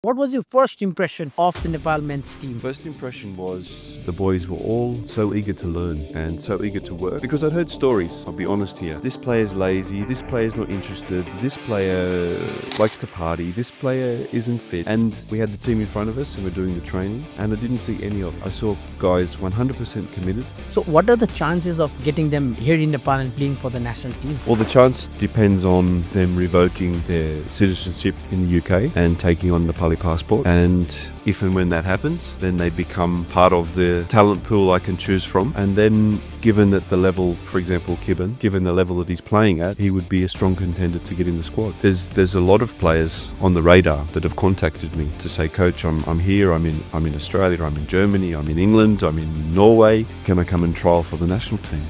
What was your first impression of the Nepal men's team? First impression was the boys were all so eager to learn and so eager to work, because I'd heard stories, I'll be honest here. This player's lazy, this player's not interested, this player likes to party, this player isn't fit. And we had the team in front of us and we're doing the training, and I didn't see any of it. I saw guys 100% committed. So what are the chances of getting them here in Nepal and playing for the national team? Well, the chance depends on them revoking their citizenship in the UK and taking on the Nepali passport. And if and when that happens, then they become part of the talent pool I can choose from. And then, given that the level, for example, Kibben, given the level that he's playing at, he would be a strong contender to get in the squad. There's a lot of players on the radar that have contacted me to say, Coach, I'm here, I'm in Australia, I'm in Germany, I'm in England, I'm in Norway. Can I come and trial for the national team?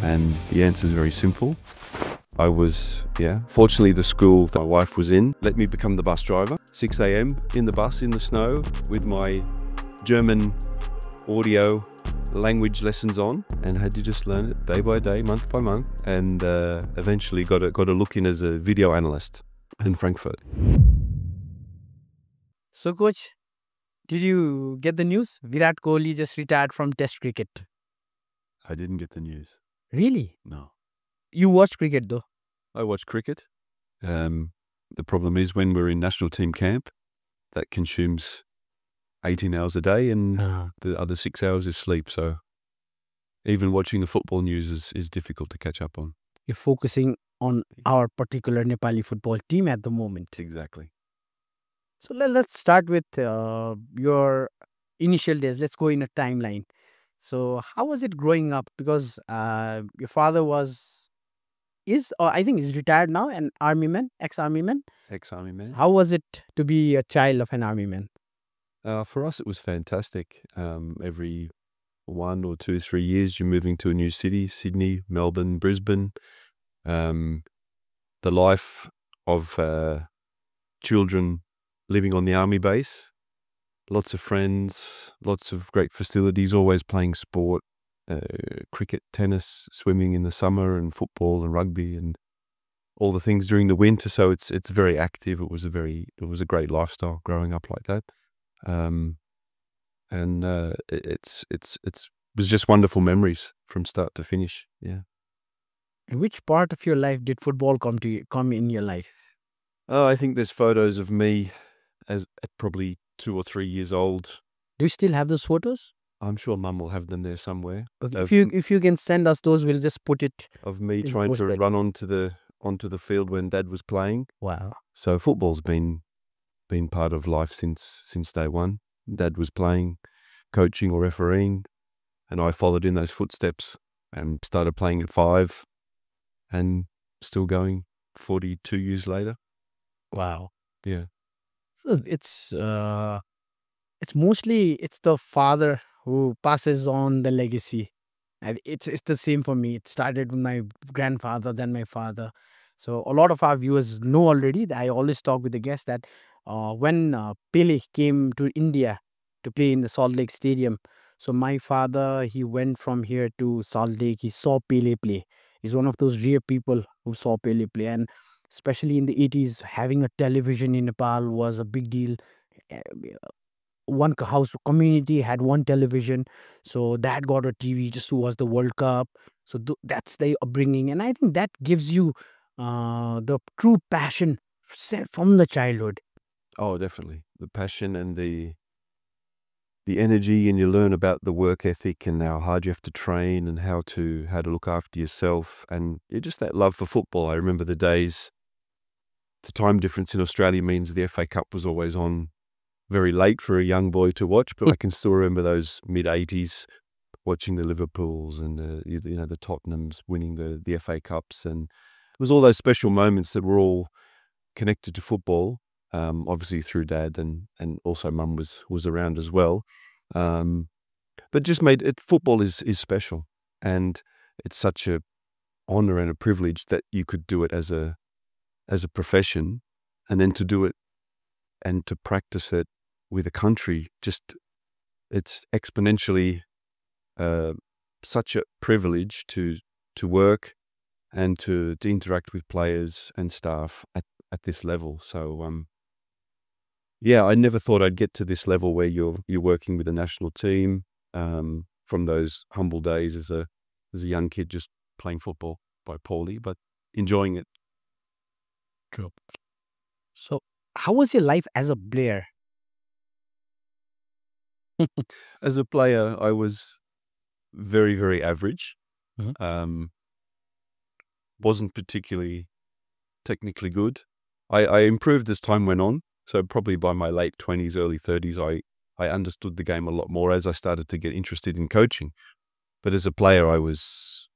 And the answer is very simple. I was, fortunately the school that my wife was in let me become the bus driver. 6 a.m. in the bus in the snow with my German audio language lessons on, and had to just learn it day by day, month by month, and eventually got a look in as a video analyst in Frankfurt. So coach, did you get the news? Virat Kohli just retired from Test cricket. I didn't get the news. Really? No. You watch cricket though? I watch cricket. The problem is when we're in national team camp, that consumes 18 hours a day, and the other 6 hours is sleep. So even watching the football news is difficult to catch up on. You're focusing on our particular Nepali football team at the moment. Exactly. So let's start with your initial days. Let's go in a timeline. So how was it growing up? Because your father I think he's retired now, an army man, ex-army man. Ex-army man. How was it to be a child of an army man? For us, it was fantastic. Every 1 or 2, 3 years, you're moving to a new city: Sydney, Melbourne, Brisbane. The life of children living on the army base. Lots of friends, lots of great facilities, always playing sport, cricket, tennis, swimming in the summer, and football and rugby and all the things during the winter. So it's very active. It was a great lifestyle growing up like that. It was just wonderful memories from start to finish. Yeah. In which part of your life did football come in your life? Oh, I think there's photos of me at probably 2 or 3 years old. Do you still have those photos? I'm sure Mum will have them there somewhere. Okay. If you can send us those, we'll just put it of me trying to run onto the field when Dad was playing. Wow. So football's been part of life since day one. Dad was playing, coaching or refereeing, and I followed in those footsteps and started playing at 5, and still going 42 years later. Wow. Yeah. So it's mostly the father who passes on the legacy. And it's the same for me. It started with my grandfather, then my father. So a lot of our viewers know already that I always talk with the guests that when Pele came to India to play in the Salt Lake Stadium, so my father, he went from here to Salt Lake. He saw Pele play. He's one of those rare people who saw Pele play. And especially in the 80s, having a television in Nepal was a big deal. Uh, One house community had one television, so dad got a TV just to watch the World Cup. So that's the upbringing, and I think that gives you the true passion from the childhood. Oh, definitely. The passion and the energy, and you learn about the work ethic and how hard you have to train and how to look after yourself, and just that love for football. I remember the days. The time difference in Australia means the FA Cup was always on very late for a young boy to watch, but I can still remember those mid-80s watching the Liverpools and the Tottenhams winning the FA Cups, and it was all those special moments that were all connected to football. Obviously through Dad, and also Mum was around as well. But just made it, football is special, and it's such a honor and a privilege that you could do it as a profession, and then to do it and to practice it with a country, it's exponentially such a privilege to work and to interact with players and staff at this level. So yeah, I never thought I'd get to this level where you're working with a national team, from those humble days as a young kid just playing football by Paulie, but enjoying it. True. So, how was your life as a player? As a player, I was very, very average. Mhm. Wasn't particularly technically good. I improved as time went on. So probably by my late 20s, early 30s, I understood the game a lot more as I started to get interested in coaching. But as a player, I was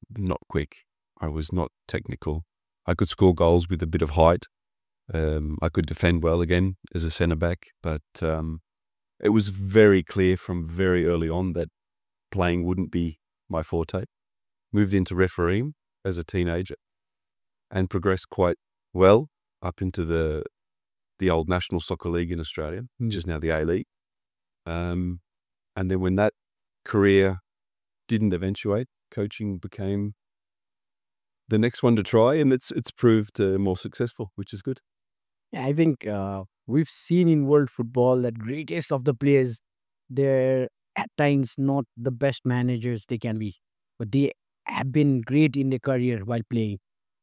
not quick. I was not technical. I could score goals with a bit of height. I could defend well again as a centre back, but it was very clear from very early on that playing wouldn't be my forte. Moved into refereeing as a teenager and progressed quite well up into the old National Soccer League in Australia, which is now the A-League. And then when that career didn't eventuate, coaching became the next one to try, and it's proved more successful, which is good. Yeah, I think we've seen in world football that greatest of the players, they're at times not the best managers they can be, but they have been great in their career while playing,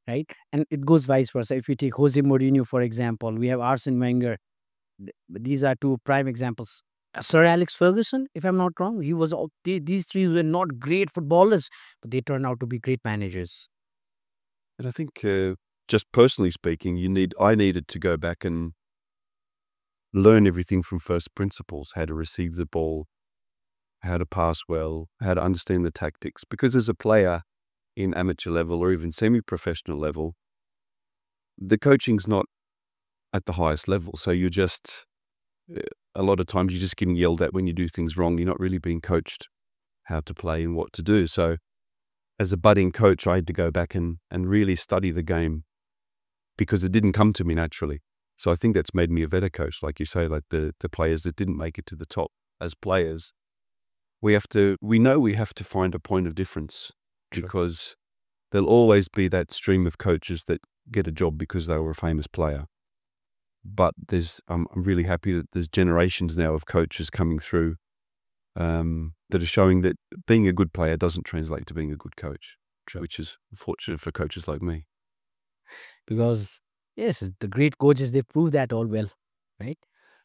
right? And it goes vice versa. If you take Jose Mourinho, for example, we have Arsene Wenger. These are two prime examples. Sir Alex Ferguson, if I'm not wrong, he was these three were not great footballers, but they turned out to be great managers. And I think, just personally speaking, I needed to go back and learn everything from first principles: how to receive the ball, how to pass well, how to understand the tactics. Because as a player in amateur level or even semi-professional level, the coaching's not at the highest level. So you're just, a lot of times you're just getting yelled at when you do things wrong. You're not really being coached how to play and what to do. So as a budding coach, I had to go back and really study the game because it didn't come to me naturally. So I think that's made me a better coach. Like you say, like the players that didn't make it to the top as players, we know we have to find a point of difference. Sure. Because there'll always be that stream of coaches that get a job because they were a famous player. But I'm really happy that there's generations now of coaches coming through that are showing that being a good player doesn't translate to being a good coach, Sure. which is fortunate for coaches like me. Because yes, the great coaches, they prove that all well, right?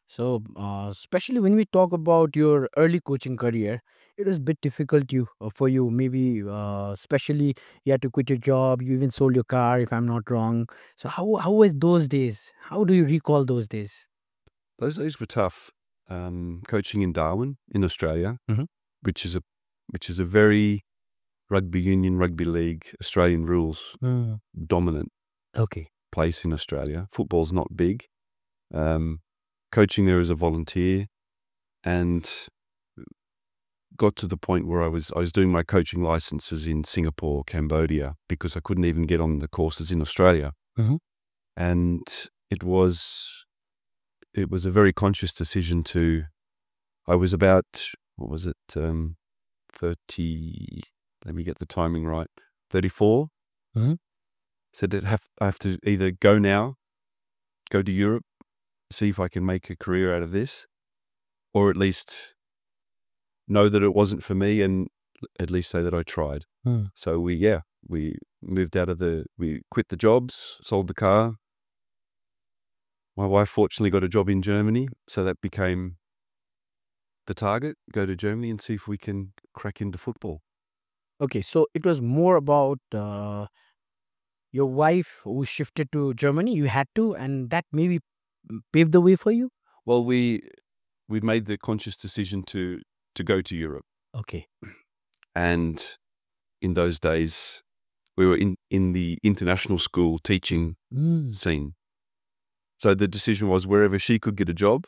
So especially when we talk about your early coaching career, it was a bit difficult for you, maybe especially you had to quit your job, you even sold your car, if I'm not wrong. So how was those days? How do you recall those days? Those days were tough. Coaching in Darwin in Australia, Mhm. which is a very rugby union, rugby league, Australian rules dominant Okay. place in Australia. Football's not big. Coaching there as a volunteer, and got to the point where I was doing my coaching licenses in Singapore, Cambodia, because I couldn't even get on the courses in Australia. Mhm. And it was a very conscious decision to. I was about, what was it, 30. Let me get the timing right. 34. Mhm. Said I have to either go now, go to Europe, see if I can make a career out of this, or at least know that it wasn't for me and at least say that I tried. So we moved we quit the jobs, sold the car. My wife fortunately got a job in Germany, so that became the target: go to Germany and see if we can crack into football. Okay, so it was more about your wife who shifted to Germany. You had to, and that maybe paved the way for you. Well, we made the conscious decision to go to Europe, Okay. and in those days we were in the international school teaching scene. So the decision was wherever she could get a job,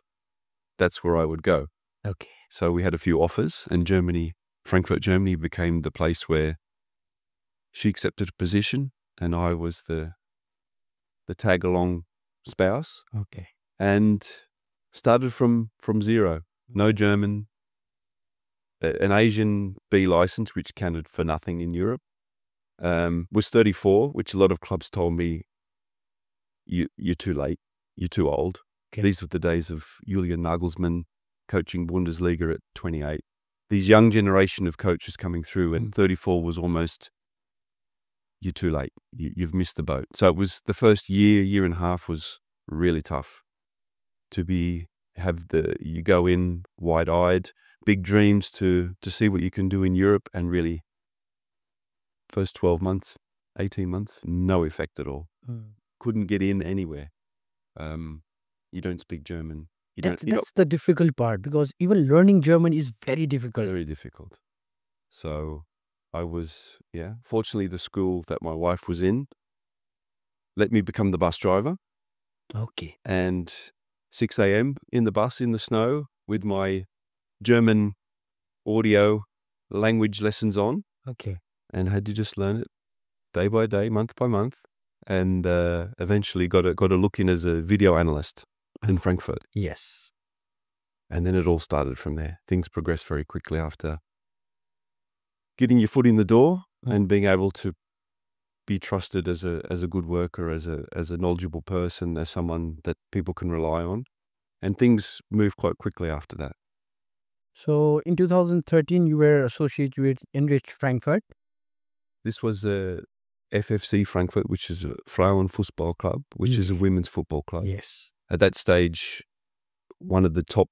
that's where I would go. Okay. So we had a few offers, and Frankfurt, Germany became the place where she accepted a position, and I was the tag-along spouse, Okay. and started from zero. No German, an Asian B license, which counted for nothing in Europe. Was 34, which a lot of clubs told me, you're too late, you're too old. Okay. These were the days of Julian Nagelsmann coaching Bundesliga at 28. These young generation of coaches coming through, and 34 was almost, you're too late. You've missed the boat. So it was the first year and a half was really tough to you go in wide-eyed, big dreams to see what you can do in Europe, and really first 12 months, 18 months, no effect at all. Couldn't get in anywhere. You don't speak German. That's the difficult part, because even learning German is very difficult. Very difficult. So I was, fortunately the school that my wife was in let me become the bus driver. Okay. And 6 a.m. in the bus in the snow with my German audio language lessons on. Okay. And had to just learn it day by day, month by month. And eventually got a look in as a video analyst in Frankfurt. Yes. And then it all started from there. Things progressed very quickly after getting your foot in the door and being able to be trusted as a good worker, as a knowledgeable person, as someone that people can rely on. And things moved quite quickly after that. So in 2013, you were associated with Eintracht Frankfurt. This was a FFC Frankfurt, which is a Frauenfußball club, which is a women's football club. Yes. At that stage, one of the top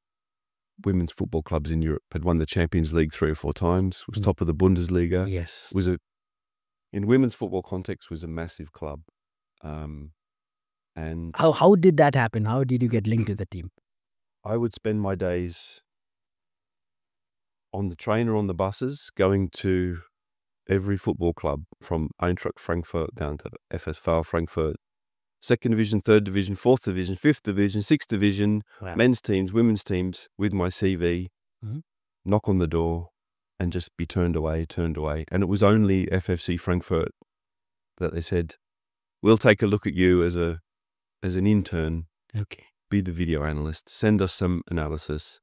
women's football clubs in Europe, had won the Champions League 3 or 4 times, was top of the Bundesliga. Yes. In women's football context, was a massive club. And how did that happen? How did you get linked to the team? I would spend my days on the train or on the buses, going to every football club from Eintracht Frankfurt down to FSV Frankfurt, 2nd division, 3rd division, 4th division, 5th division, 6th division, men's teams, women's teams, with my CV, knock on the door and just be turned away. And it was only FFC Frankfurt that they said, we'll take a look at you as an intern. Okay. Be the video analyst, send us some analysis.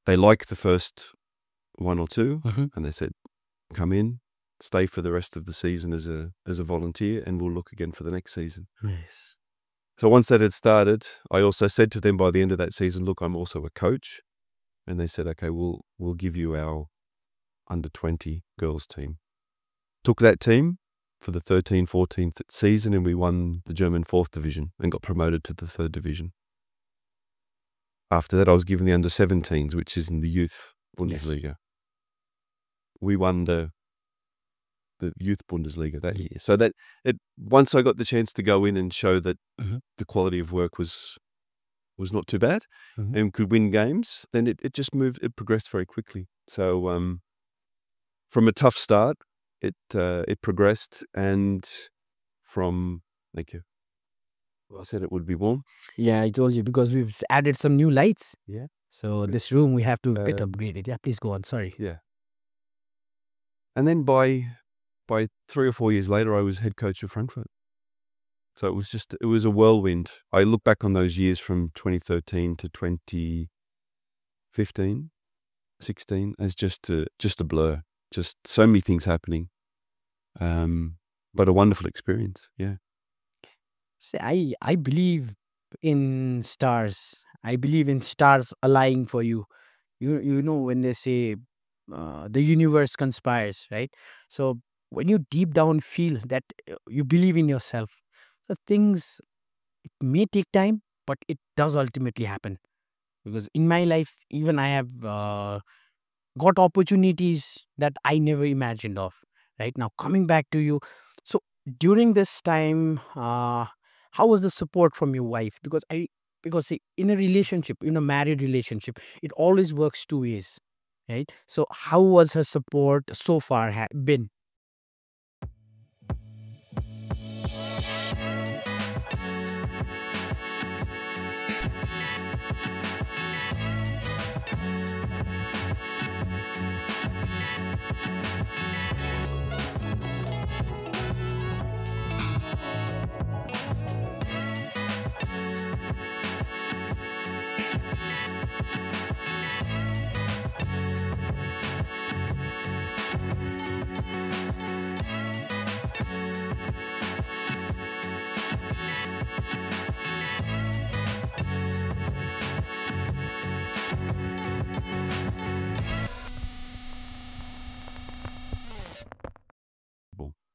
They liked the first 1 or 2 and they said, come in, stay for the rest of the season as a volunteer, and we'll look again for the next season. Yes. So once that had started, I also said to them by the end of that season, look, I'm also a coach. And they said, okay, we'll give you our under 20 girls team. Took that team for the 13-14 season, and we won the German 4th division and got promoted to the 3rd division. After that, I was given the under 17s, which is in the youth Bundesliga. Yes. We won the youth Bundesliga that year. So that once I got the chance to go in and show that the quality of work was not too bad and could win games, then it just moved. It progressed very quickly. So from a tough start, it progressed, and from thank you. I said it would be warm. Yeah, I told you, because we've added some new lights. Yeah. So this room we have to bit upgrade it. Yeah, please go on. Sorry. Yeah. And then by 3 or 4 years later, I was head coach of Frankfurt. So it was a whirlwind. I look back on those years from 2013 to 2015, 16 as just a blur. Just so many things happening. But a wonderful experience. Yeah. See, I believe in stars. I believe in stars aligning for you. You know when they say the universe conspires, right? So when you deep down feel that you believe in yourself, the things, it may take time, but it does ultimately happen. Because in my life, even I have got opportunities that I never imagined of. Right now, coming back to you. So during this time, how was the support from your wife? Because see, in a relationship, in a married relationship, it always works 2 ways, right? So how was her support so far been?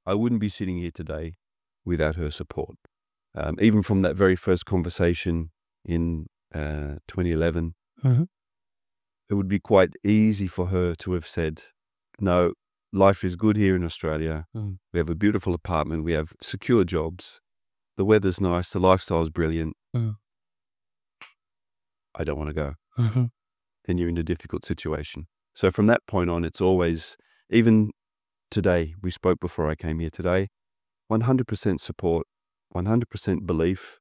I wouldn't be sitting here today without her support. Even from that very first conversation in 2011, it would be quite easy for her to have said, no, life is good here in Australia. We have a beautiful apartment. We have secure jobs. The weather's nice. The lifestyle's brilliant. I don't want to go. And you're in a difficult situation. So from that point on, it's always, even today, we spoke before I came here today, 100% support, 100% belief.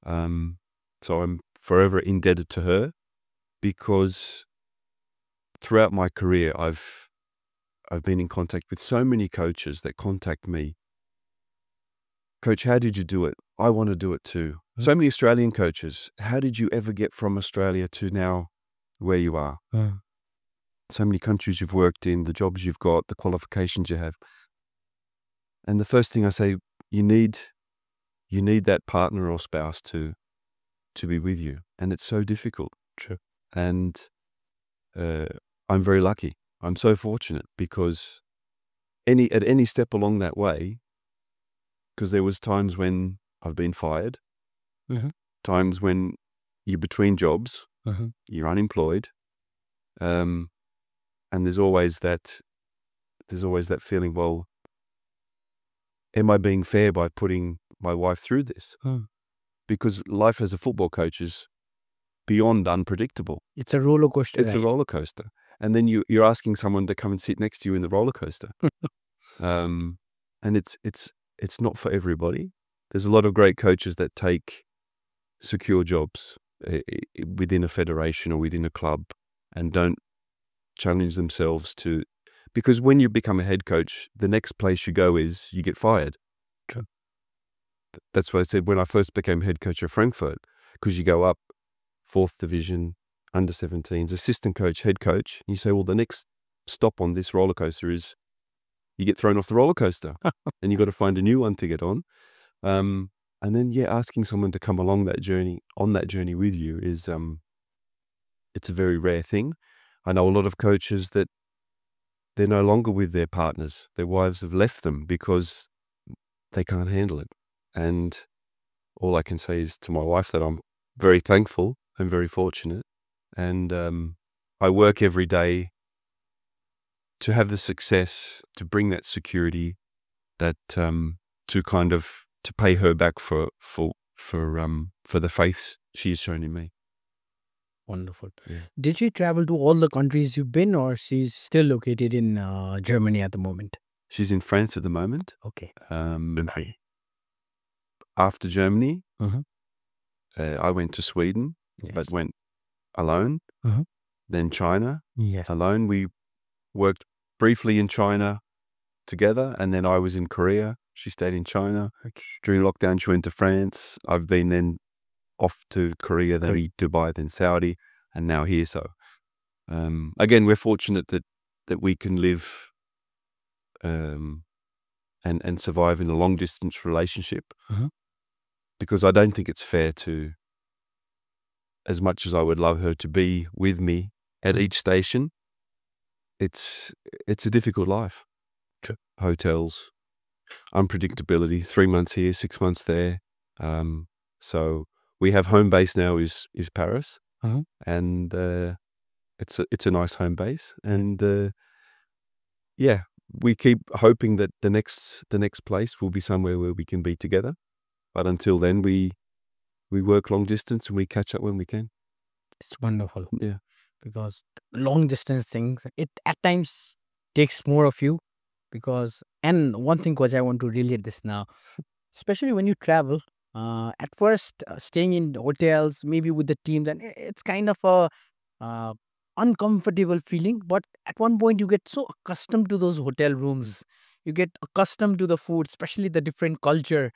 So I'm forever indebted to her, because throughout my career, I've been in contact with so many coaches that contact me. Coach, how did you do it? I want to do it too. So many Australian coaches. How did you ever get from Australia to now where you are? So many countries you've worked in, the jobs you've got, the qualifications you have. And the first thing I say, you need that partner or spouse to be with you. And it's so difficult. True. And I'm very lucky. I'm so fortunate, because at any step along that way, because there was times when I've been fired, times when you're between jobs, you're unemployed, and there's always that feeling, well, am I being fair by putting my wife through this? Because life as a football coach is beyond unpredictable. It's a roller coaster. It's a roller coaster. And then you're asking someone to come and sit next to you in the roller coaster. And it's not for everybody. There's a lot of great coaches that take secure jobs within a federation or within a club and don't challenge themselves to, because when you become a head coach, the next place you go is you get fired. True. That's what I said when I first became head coach of Frankfurt, because you go up 4th division, under 17s, assistant coach, head coach. And you say, well, the next stop on this roller coaster is you get thrown off the roller coaster and you've got to find a new one to get on. And then, asking someone to come along on that journey with you is, it's a very rare thing. I know a lot of coaches that they're no longer with their partners. Their wives have left them because they can't handle it. And all I can say is to my wife that I'm very thankful and very fortunate. And I work every day to have the success, to bring that security, that to pay her back for the faith she's shown in me. Wonderful. Yeah. Did she travel to all the countries you've been, or she's still located in Germany at the moment? She's in France at the moment. Okay. After Germany, I went to Sweden, but went alone. Then China, alone. We worked briefly in China together, and then I was in Korea. She stayed in China. During lockdown, she went to France. I've been then off to Korea, then Dubai, then Saudi, and now here. So again, we're fortunate that we can live and survive in a long distance relationship, because I don't think it's fair to, as much as I would love her to be with me at each station, it's a difficult life. Hotels, unpredictability, 3 months here, 6 months there. So we have home base now is Paris, and it's a nice home base, and we keep hoping that the next place will be somewhere where we can be together. But until then, we work long distance and we catch up when we can. It's wonderful. Yeah. Because long distance things, it at times takes more of you, and one thing, coach, I want to relate this now, especially when you travel, at first staying in hotels, maybe with the team, then it's kind of a uncomfortable feeling. But at one point you get so accustomed to those hotel rooms, you get accustomed to the food, especially the different culture.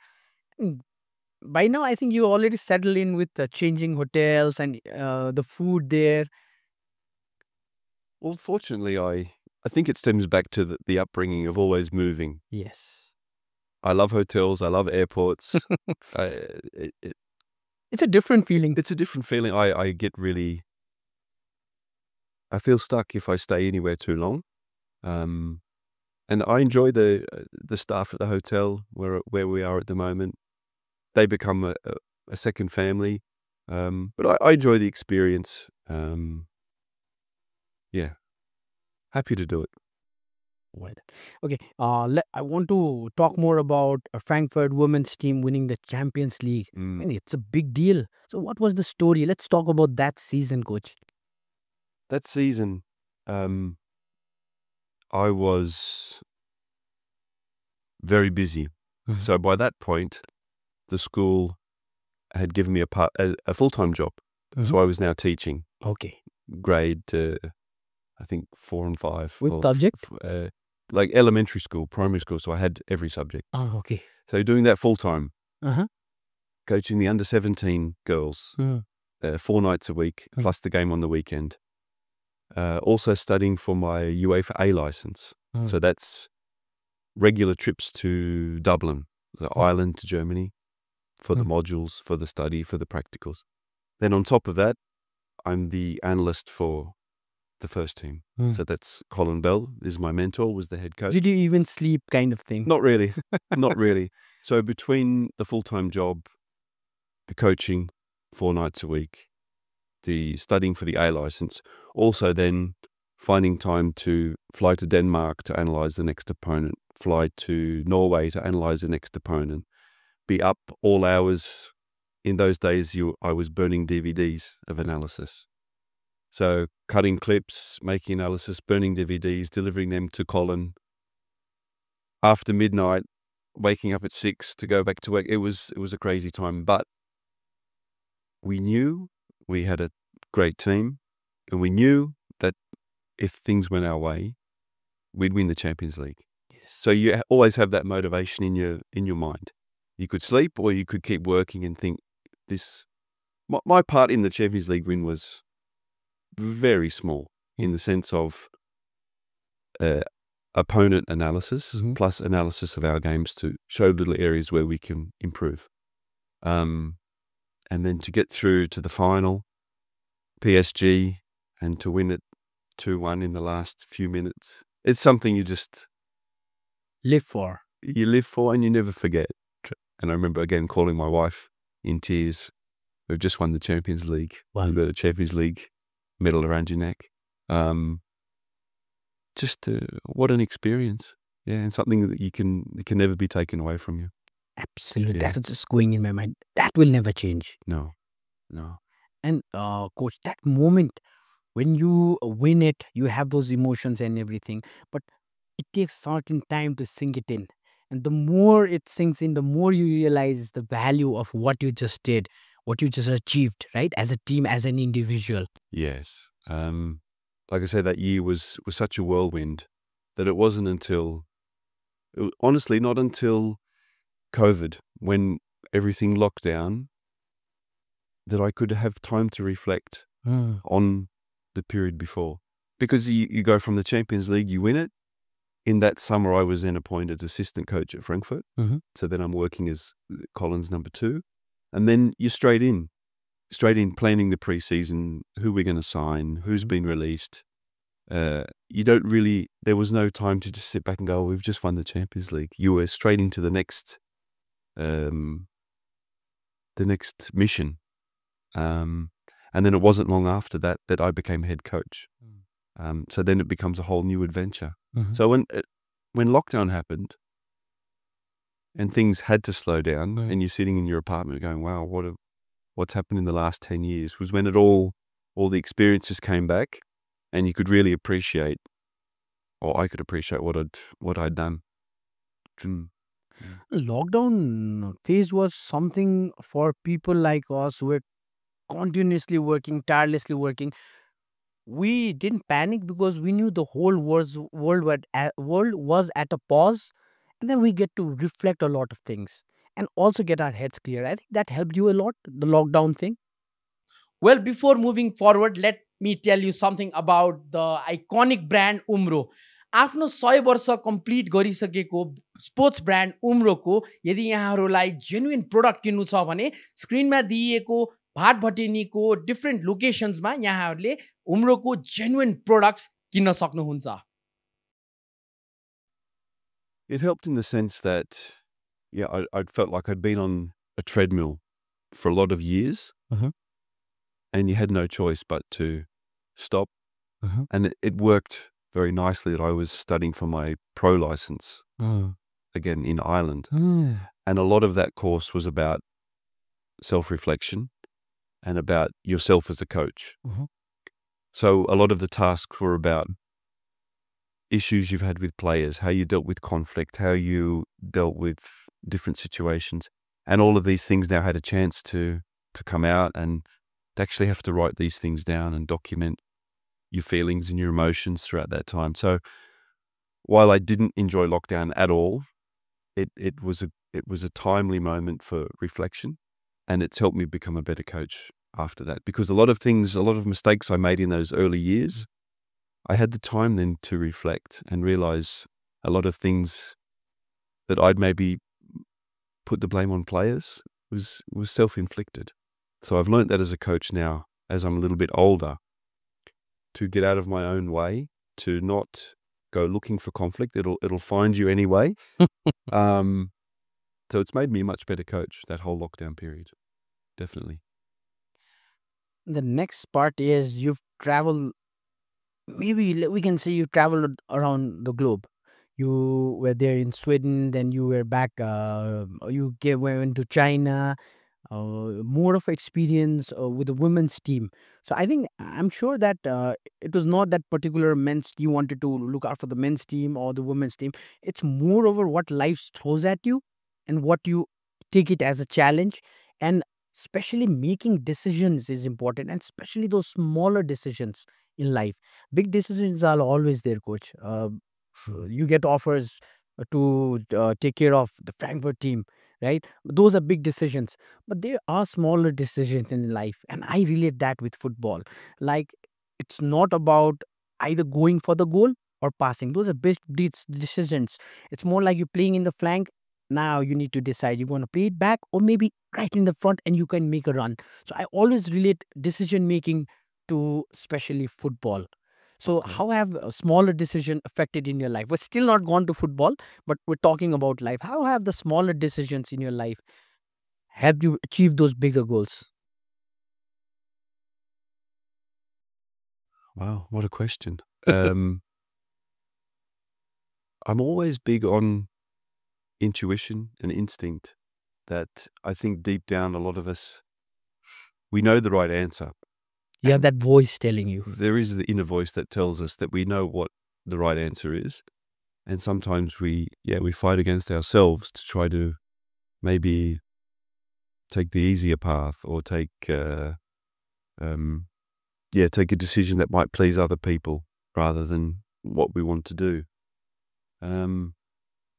By now, I think you already settle in with changing hotels and the food there. Well, fortunately, I think it stems back to the upbringing of always moving. Yes. I love hotels. I love airports. It's a different feeling. It's a different feeling. I get really, I feel stuck if I stay anywhere too long. And I enjoy the staff at the hotel where we are at the moment. They become a second family. But I enjoy the experience. Yeah, happy to do it. Well, okay. I want to talk more about Frankfurt women's team winning the Champions League. I mean, it's a big deal. So, what was the story? Let's talk about that season, coach. That season, I was very busy. So by that point, the school had given me a full-time job. So I was now teaching. Okay. Grade, I think 4 and 5. Which subject? Like elementary school, primary school. So I had every subject. Oh, okay. So doing that full-time, Uh-huh. coaching the under-17 girls 4 nights a week, plus the game on the weekend. Also studying for my UEFA A license. So that's regular trips to Dublin, Ireland to Germany, for the modules, for the study, for the practicals. Then on top of that, I'm the analyst for the first team. So that's Colin Bell is my mentor, was the head coach. Did you even sleep kind of thing? Not really. Not really. So between the full-time job, the coaching 4 nights a week, the studying for the A license, also then finding time to fly to Denmark to analyze the next opponent, fly to Norway to analyze the next opponent, be up all hours. In those days, I was burning DVDs of analysis. So cutting clips, making analysis, burning DVDs, delivering them to Colin. After midnight, waking up at 6 to go back to work. It was a crazy time, but we knew we had a great team, and we knew that if things went our way, we'd win the Champions League. Yes. So you always have that motivation in your mind. You could sleep, or you could keep working and think this. My part in the Champions League win was very small in the sense of opponent analysis plus analysis of our games to show little areas where we can improve. And then to get through to the final, PSG, and to win it 2-1 in the last few minutes. It's something you just live for. You live for and you never forget. And I remember again calling my wife in tears. We've just won the Champions League. Wow. You've got a Champions League medal around your neck. What an experience. Yeah, and something that it can never be taken away from you. Absolutely. Yeah. That was just going in my mind. That will never change. No. And coach, that moment when you win it, you have those emotions and everything, but it takes certain time to sink it in. And the more it sinks in, the more you realize the value of what you just did, what you just achieved, right? As a team, as an individual. Yes. Like I said, that year was such a whirlwind that it wasn't until, honestly, not until COVID, when everything locked down, that I could have time to reflect on the period before. Because you go from the Champions League, you win it. In that summer, I was then appointed assistant coach at Frankfurt. So then I'm working as Colin's number 2. And then you're straight in planning the preseason, who we're going to sign, who's been released. There was no time to just sit back and go, oh, we've just won the Champions League. You were straight into the next mission. And then it wasn't long after that I became head coach. So then it becomes a whole new adventure. So when lockdown happened and things had to slow down, and you're sitting in your apartment going, wow, what's happened in the last 10 years, was when all the experiences came back, and you could really appreciate, or I could appreciate what I'd done. Lockdown phase was something for people like us who were continuously working, tirelessly working. We didn't panic because we knew the whole world was at a pause, and then we get to reflect a lot of things and also get our heads clear. I think that helped you a lot, the lockdown thing. Well, before moving forward, let me tell you something about the iconic brand Umro. आफ्नो 100 वर्ष complete गरिसकेको sports brand उम्रोको यदि यहाँहरूलाई genuine product किन्नु छ भने स्क्रिनमा दिइएको भाटभटेनीको different लोकेसन्समा यहाँहरूले उम्रोको जेन्युइन प्रोडक्ट्स किन्न सक्नुहुन्छ। It helped in the sense that, yeah, I felt like I'd been on a treadmill for a lot of years, and you had no choice but to stop. And it worked very nicely that I was studying for my pro license, again, in Ireland. And a lot of that course was about self-reflection and about yourself as a coach. So a lot of the tasks were about issues you've had with players, how you dealt with conflict, how you dealt with different situations. And all of these things now had a chance to come out, and to actually have to write these things down and document your feelings and your emotions throughout that time. So while I didn't enjoy lockdown at all, it was a timely moment for reflection, and it's helped me become a better coach after that, because a lot of mistakes I made in those early years, I had the time then to reflect and realize a lot of things that I'd maybe put the blame on players was self-inflicted. So I've learned that as a coach now, as I'm a little bit older, to get out of my own way, to not go looking for conflict. It'll find you anyway. So it's made me a much better coach, that whole lockdown period. Definitely. The next part is you've traveled, maybe we can say you traveled around the globe. You were there in Sweden, then you were back, went to China, more of experience with the women's team. So I'm sure that it was not that particular men's you wanted to look after the men's team or the women's team. It's more over what life throws at you and what you take it as a challenge. And especially making decisions is important, and especially those smaller decisions in life. Big decisions are always there, coach. You get offers to take care of the Frankfurt team, right? Those are big decisions, but there are smaller decisions in life, and I relate that with football. Like, it's not about either going for the goal or passing. Those are big decisions. It's more like you're playing in the flank. Now you need to decide you want to play it back or maybe right in the front, and you can make a run. So I always relate decision making to especially football. So Okay. how have a smaller decision affected in your life? We're still not gone to football, but we're talking about life. How have the smaller decisions in your life helped you achieve those bigger goals? Wow, what a question. I'm always big on intuition and instinct, that I think deep down a lot of us, we know the right answer. You have that voice telling you. There is the inner voice that tells us that we know what the right answer is. And sometimes we fight against ourselves to try to maybe take the easier path, or take a decision that might please other people rather than what we want to do.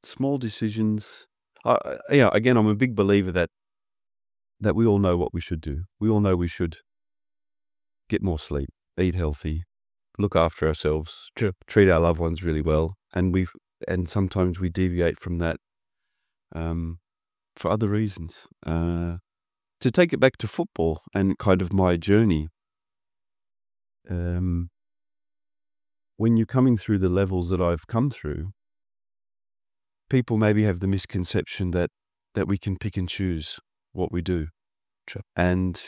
Small decisions. Again, I'm a big believer that we all know what we should do. We all know we should get more sleep, eat healthy, look after ourselves, treat our loved ones really well, and sometimes we deviate from that for other reasons. To take it back to football and kind of my journey, when you're coming through the levels that I've come through, people maybe have the misconception that we can pick and choose what we do. And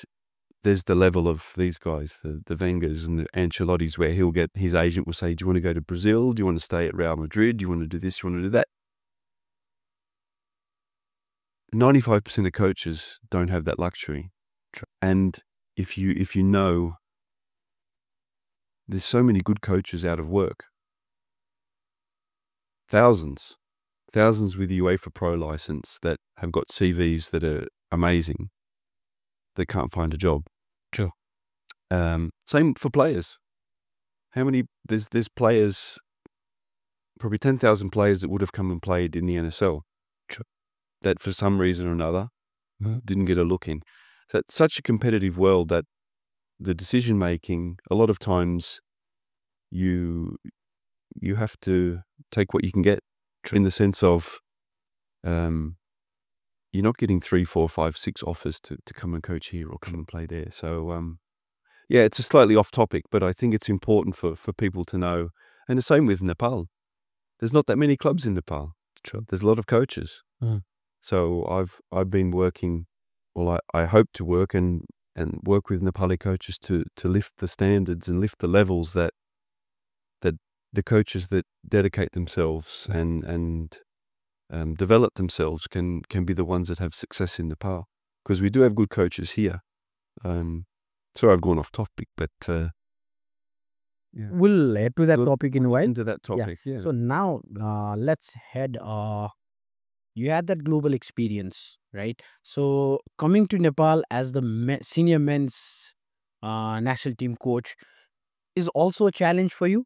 there's the level of these guys, the Wengers and the Ancelottis, where his agent will say, do you want to go to Brazil? Do you want to stay at Real Madrid? Do you want to do this? Do you want to do that? 95% of coaches don't have that luxury. And if you know, there's so many good coaches out of work. Thousands with the UEFA Pro license that have got CVs that are amazing, that can't find a job. True. Same for players. How many, there's players, probably 10,000 players that would have come and played in the NSL. True. That for some reason or another didn't get a look in. So it's such a competitive world that the decision making, a lot of times you have to take what you can get, in the sense of you're not getting 3, 4, 5, 6 offers to come and coach here or come and play there. So it's a slightly off topic, but I think it's important for people to know. And the same with Nepal. There's not that many clubs in Nepal. There's a lot of coaches. So I've been working, well, I hope to work and work with Nepali coaches to lift the standards and lift the levels that the coaches that dedicate themselves and develop themselves can be the ones that have success in Nepal. Because we do have good coaches here. Sorry, I've gone off topic, but yeah. We'll head to that topic in a while. Into that topic, yeah. So now let's head. You had that global experience, right? So coming to Nepal as the senior men's national team coach is also a challenge for you.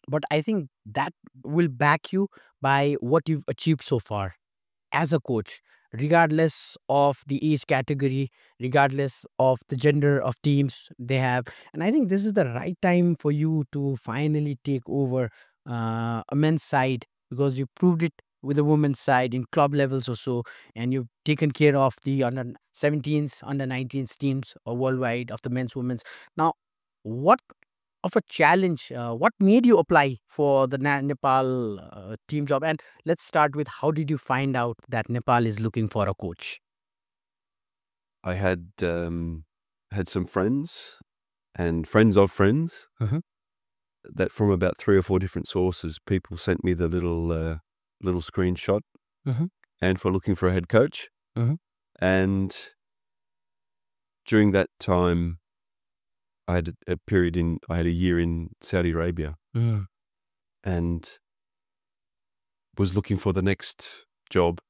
But I think that will back you by what you've achieved so far as a coach, regardless of the age category, regardless of the gender of teams they have. And I think this is the right time for you to finally take over a men's side, because you proved it with the women's side in club levels or so, and you've taken care of the under 17s, under 19s teams worldwide of the men's, women's. Now, what of a challenge, what made you apply for the Nepal team job? And let's start with, how did you find out that Nepal is looking for a coach? I had some friends and friends of friends that from about 3 or 4 different sources, people sent me the little screenshot and for looking for a head coach. And during that time, I had I had a year in Saudi Arabia and was looking for the next job.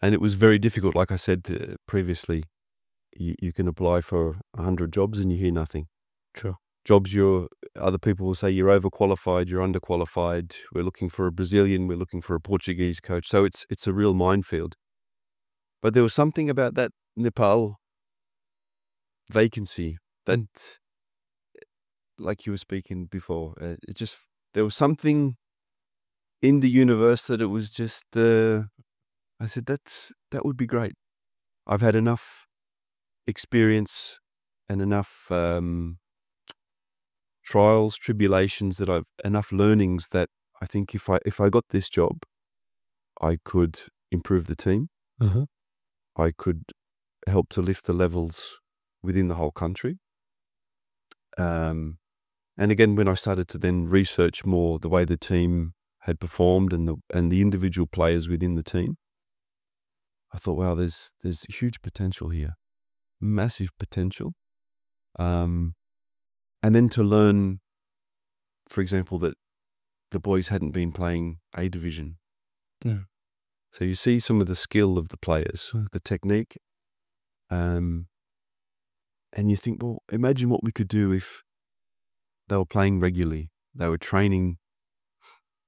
And it was very difficult. Like I said previously, you can apply for 100 jobs and you hear nothing. True. Jobs other people will say you're overqualified, you're underqualified. We're looking for a Brazilian, we're looking for a Portuguese coach. So it's a real minefield. But there was something about that Nepal vacancy that, like you were speaking before, there was something in the universe that it was just, I said, that would be great. I've had enough experience and enough trials, tribulations, enough learnings that I think if I got this job, I could improve the team. I could help to lift the levels within the whole country. And again, when I started to then research more the way the team had performed and the individual players within the team, I thought, wow, there's huge potential here, massive potential. And then to learn, for example, that the boys hadn't been playing A division. So you see some of the skill of the players, the technique, and you think, well, imagine what we could do if they were playing regularly, they were training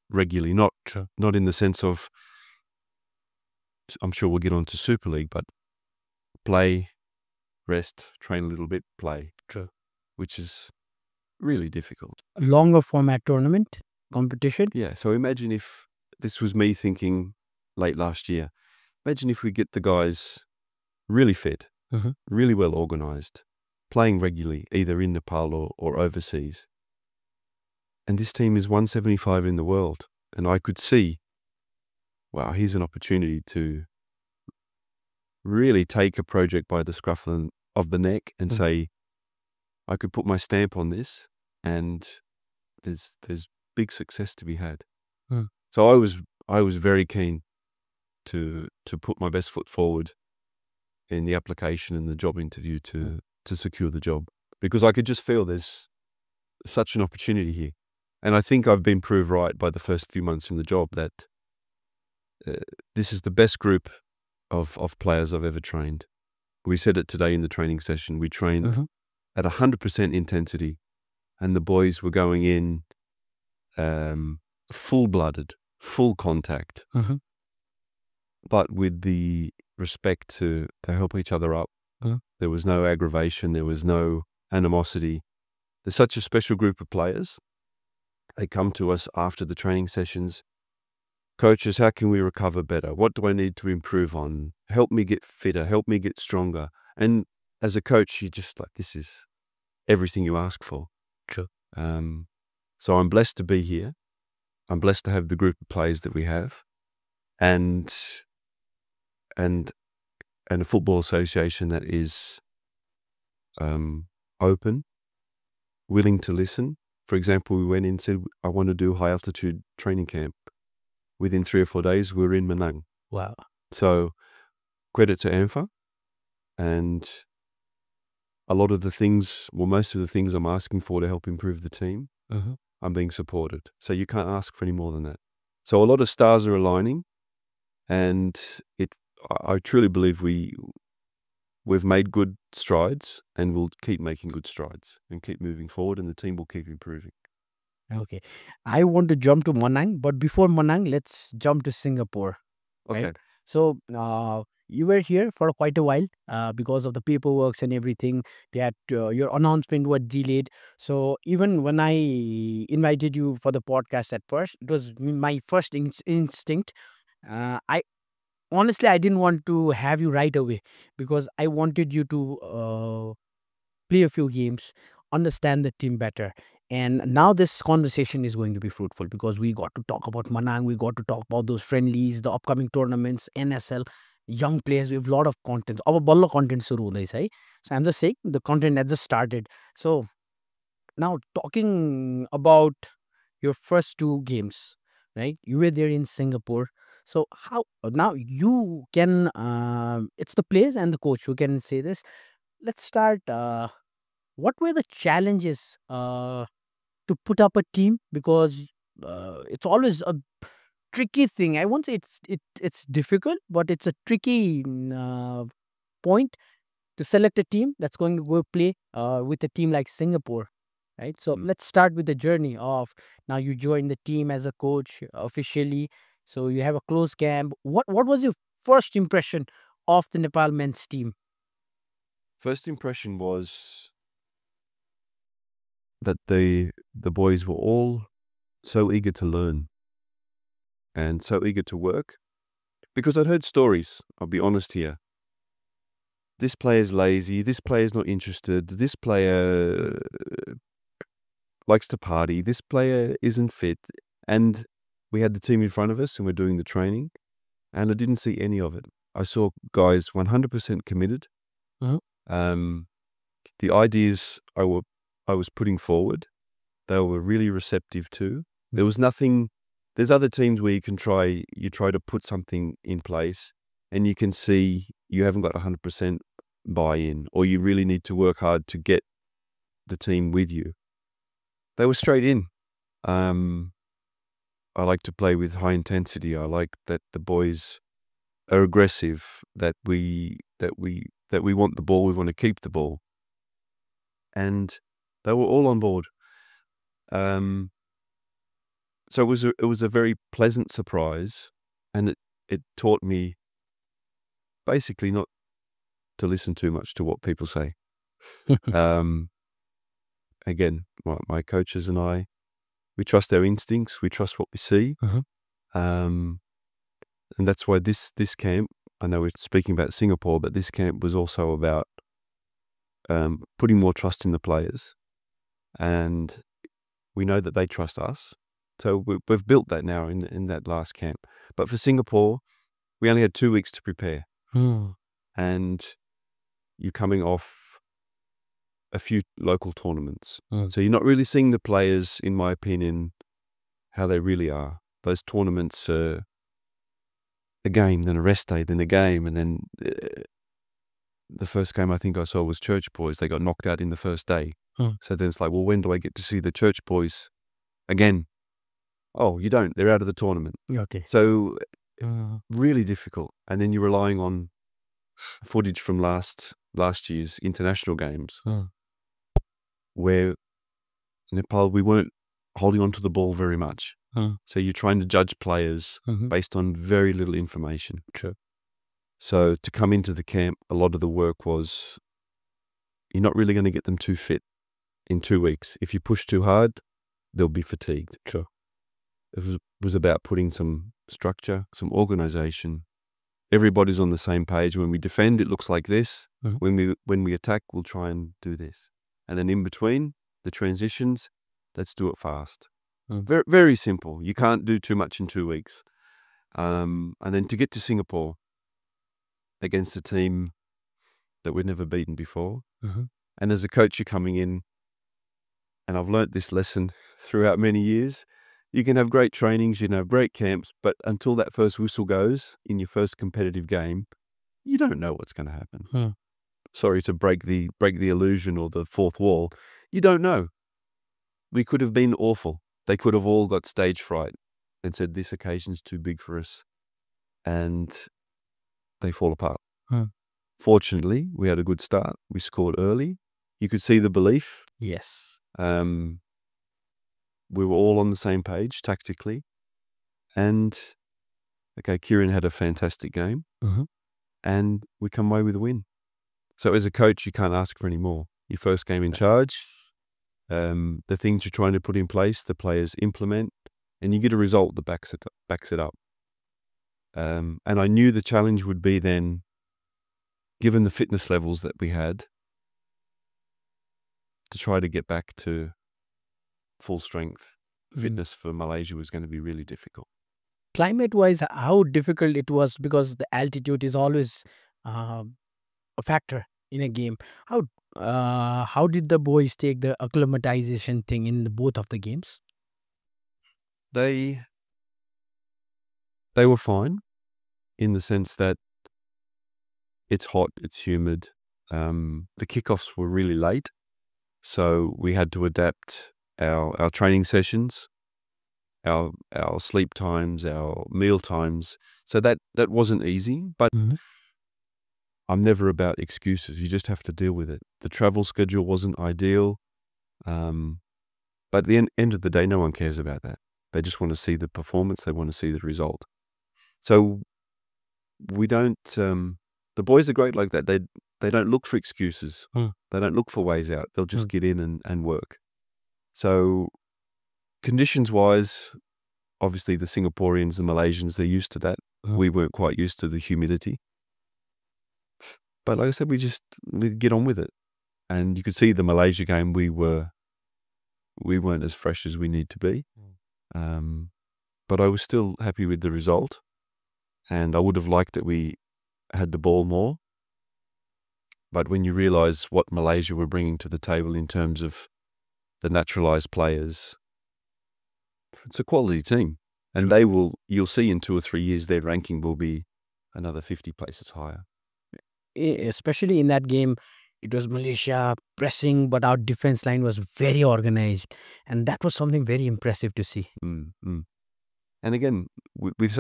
regularly, not in the sense of, I'm sure we'll get on to Super League, but play, rest, train a little bit, play, which is really difficult. A longer format tournament competition? Yeah, so imagine if this was me thinking late last year. Imagine if we get the guys really fit, really well organized, playing regularly, either in Nepal or overseas. And this team is 175 in the world. And I could see, wow, here's an opportunity to really take a project by the scruff of the neck and say, I could put my stamp on this and there's big success to be had. So I was very keen to put my best foot forward in the application and the job interview to secure the job, because I could just feel there's such an opportunity here. And I think I've been proved right by the first few months in the job that this is the best group of players I've ever trained. We said it today in the training session. We trained at 100% intensity, and the boys were going in full-blooded, full contact, but with the respect to help each other up. There was no aggravation. There was no animosity. There's such a special group of players. They come to us after the training sessions. Coaches, how can we recover better? What do I need to improve on? Help me get fitter. Help me get stronger. And as a coach, you just like, this is everything you ask for. True. So I'm blessed to be here. I'm blessed to have the group of players that we have. and a football association that is open, willing to listen. For example, we went in and said, I want to do high altitude training camp. Within 3 or 4 days, we were in Manang. Wow. So credit to ANFA, and a lot of the things, well, most of the things I'm asking for to help improve the team, I'm being supported. So you can't ask for any more than that. So a lot of stars are aligning, and I truly believe we've made good strides, and we'll keep making good strides and keep moving forward, and the team will keep improving. Okay. I want to jump to Manang, but before Manang, let's jump to Singapore. Okay. Right? So you were here for quite a while because of the paperwork and everything. That your announcement was delayed. So even when I invited you for the podcast at first, it was my first instinct. I honestly, I didn't want to have you right away because I wanted you to play a few games, understand the team better. And now this conversation is going to be fruitful because we got to talk about Manang, we got to talk about those friendlies, the upcoming tournaments, NSL, young players. We have a lot of content. Our ball content suru hunदैछ है. So I'm just saying the content has just started. So now talking about your first two games, right? You were there in Singapore. So how now you can it's the players and the coach who can say this. Let's start. What were the challenges to put up a team? Because it's always a tricky thing. I won't say it's difficult, but it's a tricky point to select a team that's going to go play with a team like Singapore, right? So let's start with the journey of now you join the team as a coach officially. So you have a close camp. What was your first impression of the Nepal men's team? First impression was that the boys were all so eager to learn and so eager to work, because I'd heard stories, I'll be honest here. This player's lazy, this player's not interested, this player likes to party, this player isn't fit. And we had the team in front of us and we're doing the training, and I didn't see any of it. I saw guys 100% committed. The ideas I was putting forward, they were really receptive to. There was nothing. There's other teams where you try to put something in place and you can see you haven't got 100% buy-in, or you really need to work hard to get the team with you. They were straight in. I like to play with high intensity. I like that the boys are aggressive, that we want the ball, we want to keep the ball. And they were all on board. So it was a very pleasant surprise, and it taught me basically not to listen too much to what people say. Again, my coaches and I, we trust our instincts, we trust what we see. And that's why this camp, I know we're speaking about Singapore, but this camp was also about putting more trust in the players. And we know that they trust us. So we've built that now in that last camp. But for Singapore, we only had 2 weeks to prepare. And you're coming off a few local tournaments. So you're not really seeing the players, in my opinion, how they really are. Those tournaments are a game, then a rest day, then a game. And then the first game I think I saw was Church Boys. They got knocked out in the first day. So then it's like, well, when do I get to see the Church Boys again? Oh, you don't. They're out of the tournament. Okay. So really difficult. And then you're relying on footage from last year's international games, where Nepal, we weren't holding on to the ball very much. So you're trying to judge players based on very little information. True. So to come into the camp, a lot of the work was, you're not really going to get them too fit in 2 weeks. If you push too hard, they'll be fatigued. Sure. It was about putting some structure, some organization. Everybody's on the same page. When we defend, it looks like this. When we attack, we'll try and do this. And then in between, the transitions, let's do it fast. Very, very simple. You can't do too much in 2 weeks. And then to get to Singapore against a team that we'd never beaten before. And as a coach, you're coming in, and I've learnt this lesson throughout many years. You can have great trainings, you can have great camps, but until that first whistle goes in your first competitive game, you don't know what's going to happen. Sorry to break the illusion or the fourth wall. You don't know. We could have been awful. They could have all got stage fright and said, this occasion's too big for us. And they fall apart. Fortunately, we had a good start. We scored early. You could see the belief. Yes. We were all on the same page tactically. And, okay, Kieran had a fantastic game. And we come away with a win. So as a coach, you can't ask for any more. Your first game in charge, the things you're trying to put in place, the players implement, and you get a result that backs it up. And I knew the challenge would be then, given the fitness levels that we had, to try to get back to full strength. Fitness for Malaysia was going to be really difficult. Climate-wise, how difficult it was, because the altitude is always a factor in a game. How did the boys take the acclimatization thing in both of the games? They were fine in the sense that it's hot, it's humid. The kickoffs were really late, so we had to adapt our training sessions, our sleep times, our meal times. So that wasn't easy, but I'm never about excuses. You just have to deal with it. The travel schedule wasn't ideal, but at the end of the day, no one cares about that. They just want to see the performance. They want to see the result. So we don't. The boys are great like that. They don't look for excuses. They don't look for ways out. They'll just get in and work. So conditions-wise, obviously the Singaporeans, the Malaysians, they're used to that. We weren't quite used to the humidity. But like I said, we get on with it. And you could see the Malaysia game, we weren't as fresh as we need to be. But I was still happy with the result. And I would have liked that we had the ball more. But when you realise what Malaysia were bringing to the table in terms of the naturalised players, it's a quality team. And you'll see in 2 or 3 years, their ranking will be another 50 places higher. Especially in that game, it was Malaysia pressing, but our defense line was very organized. And that was something very impressive to see. And again, with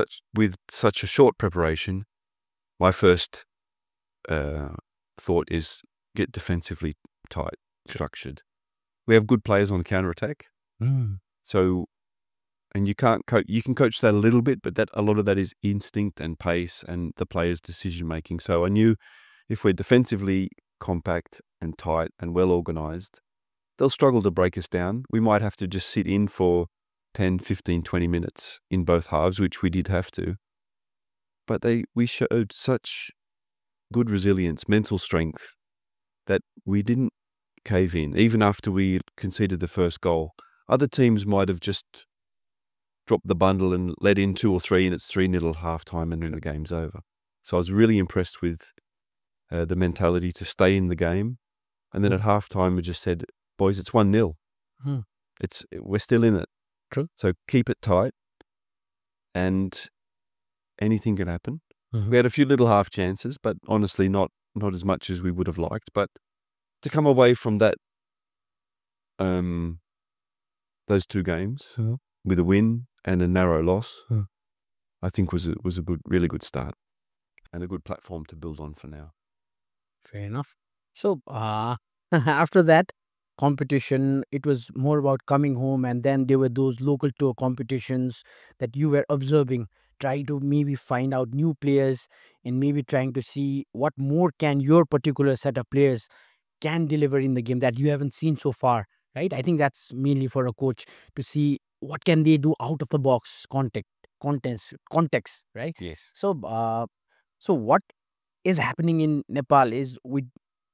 such a short preparation, my first thought is get defensively tight, structured. We have good players on the counter-attack. So, and you can coach that a little bit, but a lot of that is instinct and pace and the players' decision-making. So I knew if we're defensively compact and tight and well-organized, they'll struggle to break us down. We might have to just sit in for 10, 15, 20 minutes in both halves, which we did have to. But we showed such good resilience, mental strength, that we didn't cave in. Even after we conceded the first goal, other teams might have just dropped the bundle and let in 2 or 3, and it's 3-0 at half-time, and then the game's over. So I was really impressed with the mentality to stay in the game. And then at half-time, we just said, boys, it's 1-0. We're still in it. True. So keep it tight, and anything can happen. We had a few little half chances, but honestly, not as much as we would have liked. But to come away from that, those 2 games with a win and a narrow loss, I think was a really good start and a good platform to build on for now. Fair enough. So after that competition, it was more about coming home, and then there were those local tour competitions that you were observing, try to maybe find out new players and maybe trying to see what more can your particular set of players can deliver in the game that you haven't seen so far, right? I think that's mainly for a coach to see what can they do out of the box context, right? Yes. So so what is happening in Nepal is, with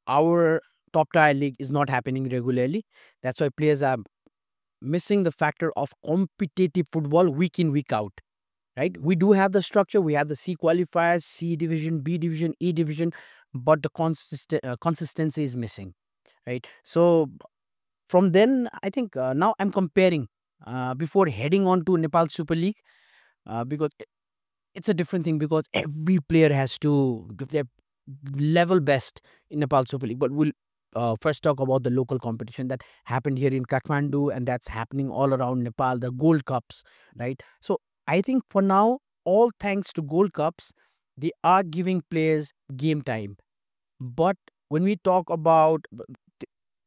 our top tier league is not happening regularly. That's why players are missing the factor of competitive football week in, week out. right? We do have the structure. We have the C qualifiers, C division, B division, E division, but the consistency is missing, right? So from then, I think now I'm comparing before heading on to Nepal Super League, because it's a different thing, because every player has to give their level best in Nepal Super League. But we'll first talk about the local competition that happened here in Kathmandu, and that's happening all around Nepal, the Gold Cups, right? So I think for now, all thanks to Gold Cups, they are giving players game time. But when we talk about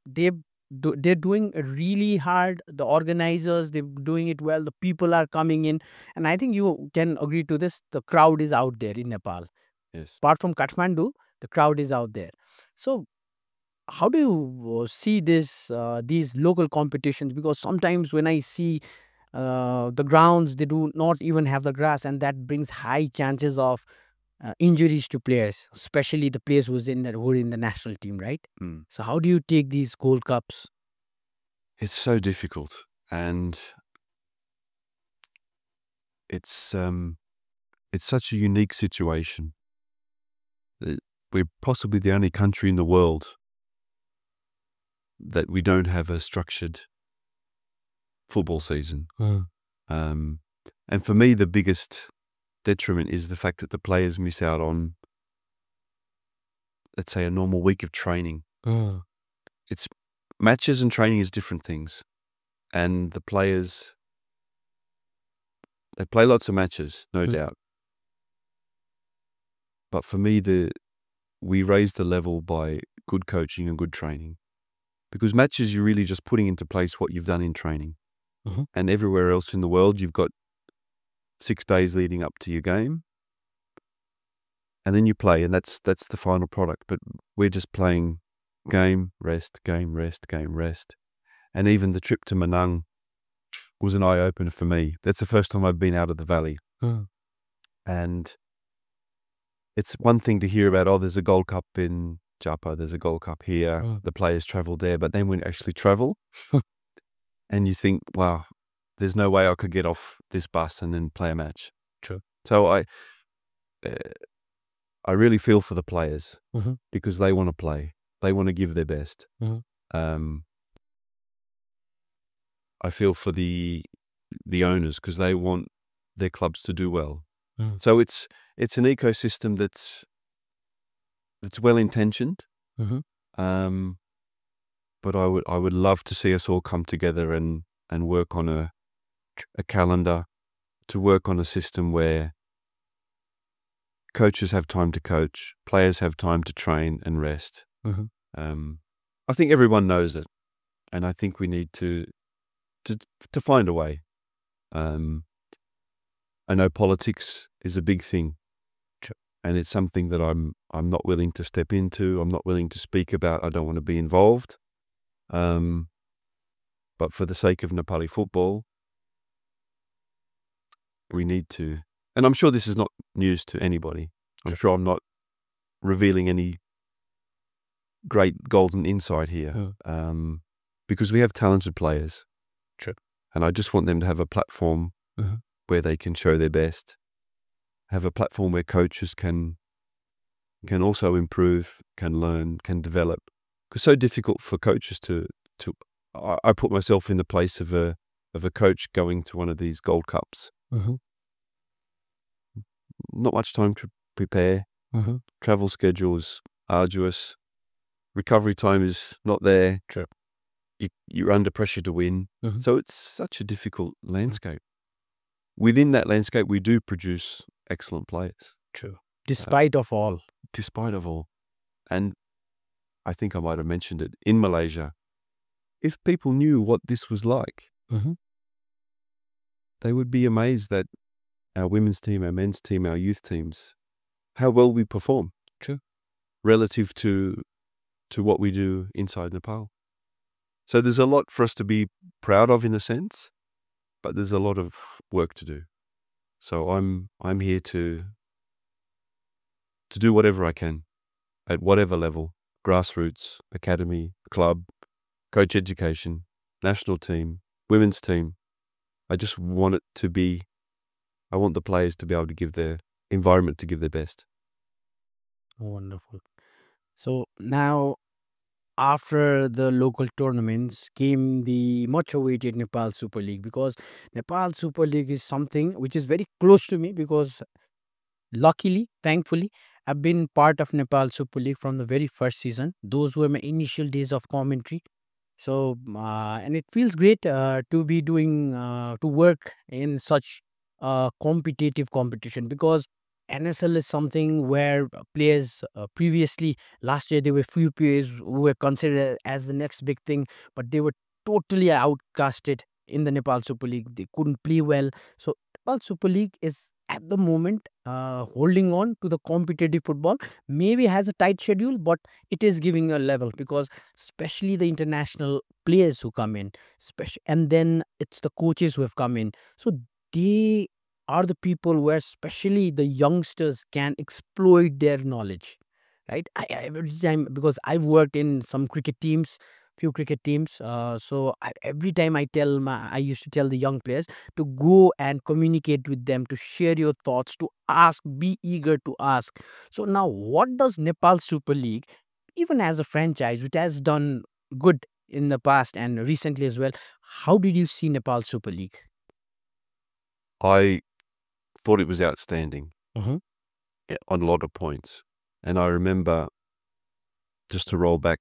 they they're doing really hard, the organizers, they're doing it well, the people are coming in, and I think you can agree to this, the crowd is out there in Nepal. Yes. Apart from Kathmandu, the crowd is out there. So how do you see this these local competitions? Because sometimes when I see the grounds, they do not even have the grass, and that brings high chances of injuries to players, especially the players who are in the national team, right? Mm. So how do you take these Gold Cups? It's so difficult, and it's such a unique situation. We're possibly the only country in the world that we don't have a structured football season. And for me, the biggest detriment is the fact that the players miss out on, let's say, a normal week of training. It's matches and training is different things, and the players, they play lots of matches, no doubt. But for me, we raise the level by good coaching and good training, because matches, you're really just putting into place what you've done in training. And everywhere else in the world, you've got 6 days leading up to your game, and then you play, and that's the final product. But we're just playing game, rest, game, rest, game, rest. And even the trip to Manang was an eye-opener for me. That's the first time I've been out of the valley. And it's one thing to hear about, oh, there's a Gold Cup in Japa, there's a Gold Cup here, the players travel there. But then when you actually travel, and you think, wow, there's no way I could get off this bus and then play a match. True. So I really feel for the players, because they want to play. They want to give their best. I feel for the owners, because they want their clubs to do well. So it's an ecosystem that's well intentioned. But I would love to see us all come together and work on a calendar, to work on a system where coaches have time to coach, players have time to train and rest. I think everyone knows it, and I think we need to find a way. I know politics is a big thing, and it's something that I'm not willing to step into. I'm not willing to speak about. I don't want to be involved. But for the sake of Nepali football, we need to. And I'm sure this is not news to anybody. I'm sure I'm not revealing any great golden insight here, because we have talented players. And I just want them to have a platform where they can show their best, have a platform where coaches can also improve, can learn, can develop. Because it's so difficult for coaches to I put myself in the place of a coach going to one of these Gold Cups. Not much time to prepare. Travel schedule is arduous. Recovery time is not there. You're under pressure to win. So it's such a difficult landscape. Within that landscape, we do produce excellent players. Despite of all. Despite of all. And I think I might have mentioned it, in Malaysia, if people knew what this was like, they would be amazed that our women's team, our men's team, our youth teams, how well we perform. Relative to what we do inside Nepal. So there's a lot for us to be proud of, in a sense, but there's a lot of work to do. So I'm here to do whatever I can at whatever level: grassroots, academy, club, coach education, national team, women's team. I just want it to be I want the players to be able to give their environment to give their best. Wonderful. So now, after the local tournaments came the much awaited Nepal Super League, because Nepal Super League is something which is very close to me, because luckily, thankfully, I've been part of Nepal Super League from the very first season. Those were my initial days of commentary. So, and it feels great to be doing, to work in such competitive competition, because NSL is something where players previously, last year, there were few players who were considered as the next big thing, but they were totally outcasted in the Nepal Super League. They couldn't play well. So, Nepal Super League is at the moment holding on to the competitive football. Maybe has a tight schedule, but it is giving a level, because especially the international players who come in, and then it's the coaches who have come in. So they are the people where especially the youngsters can exploit their knowledge, right? Every time, because I've worked in some cricket teams, few cricket teams. So every time I used to tell the young players to go and communicate with them, to share your thoughts, to ask, be eager to ask. So now, what does Nepal Super League, even as a franchise which has done good in the past and recently as well, how did you see Nepal Super League? I thought it was outstanding Mhm. on a lot of points. And I remember, just to roll back,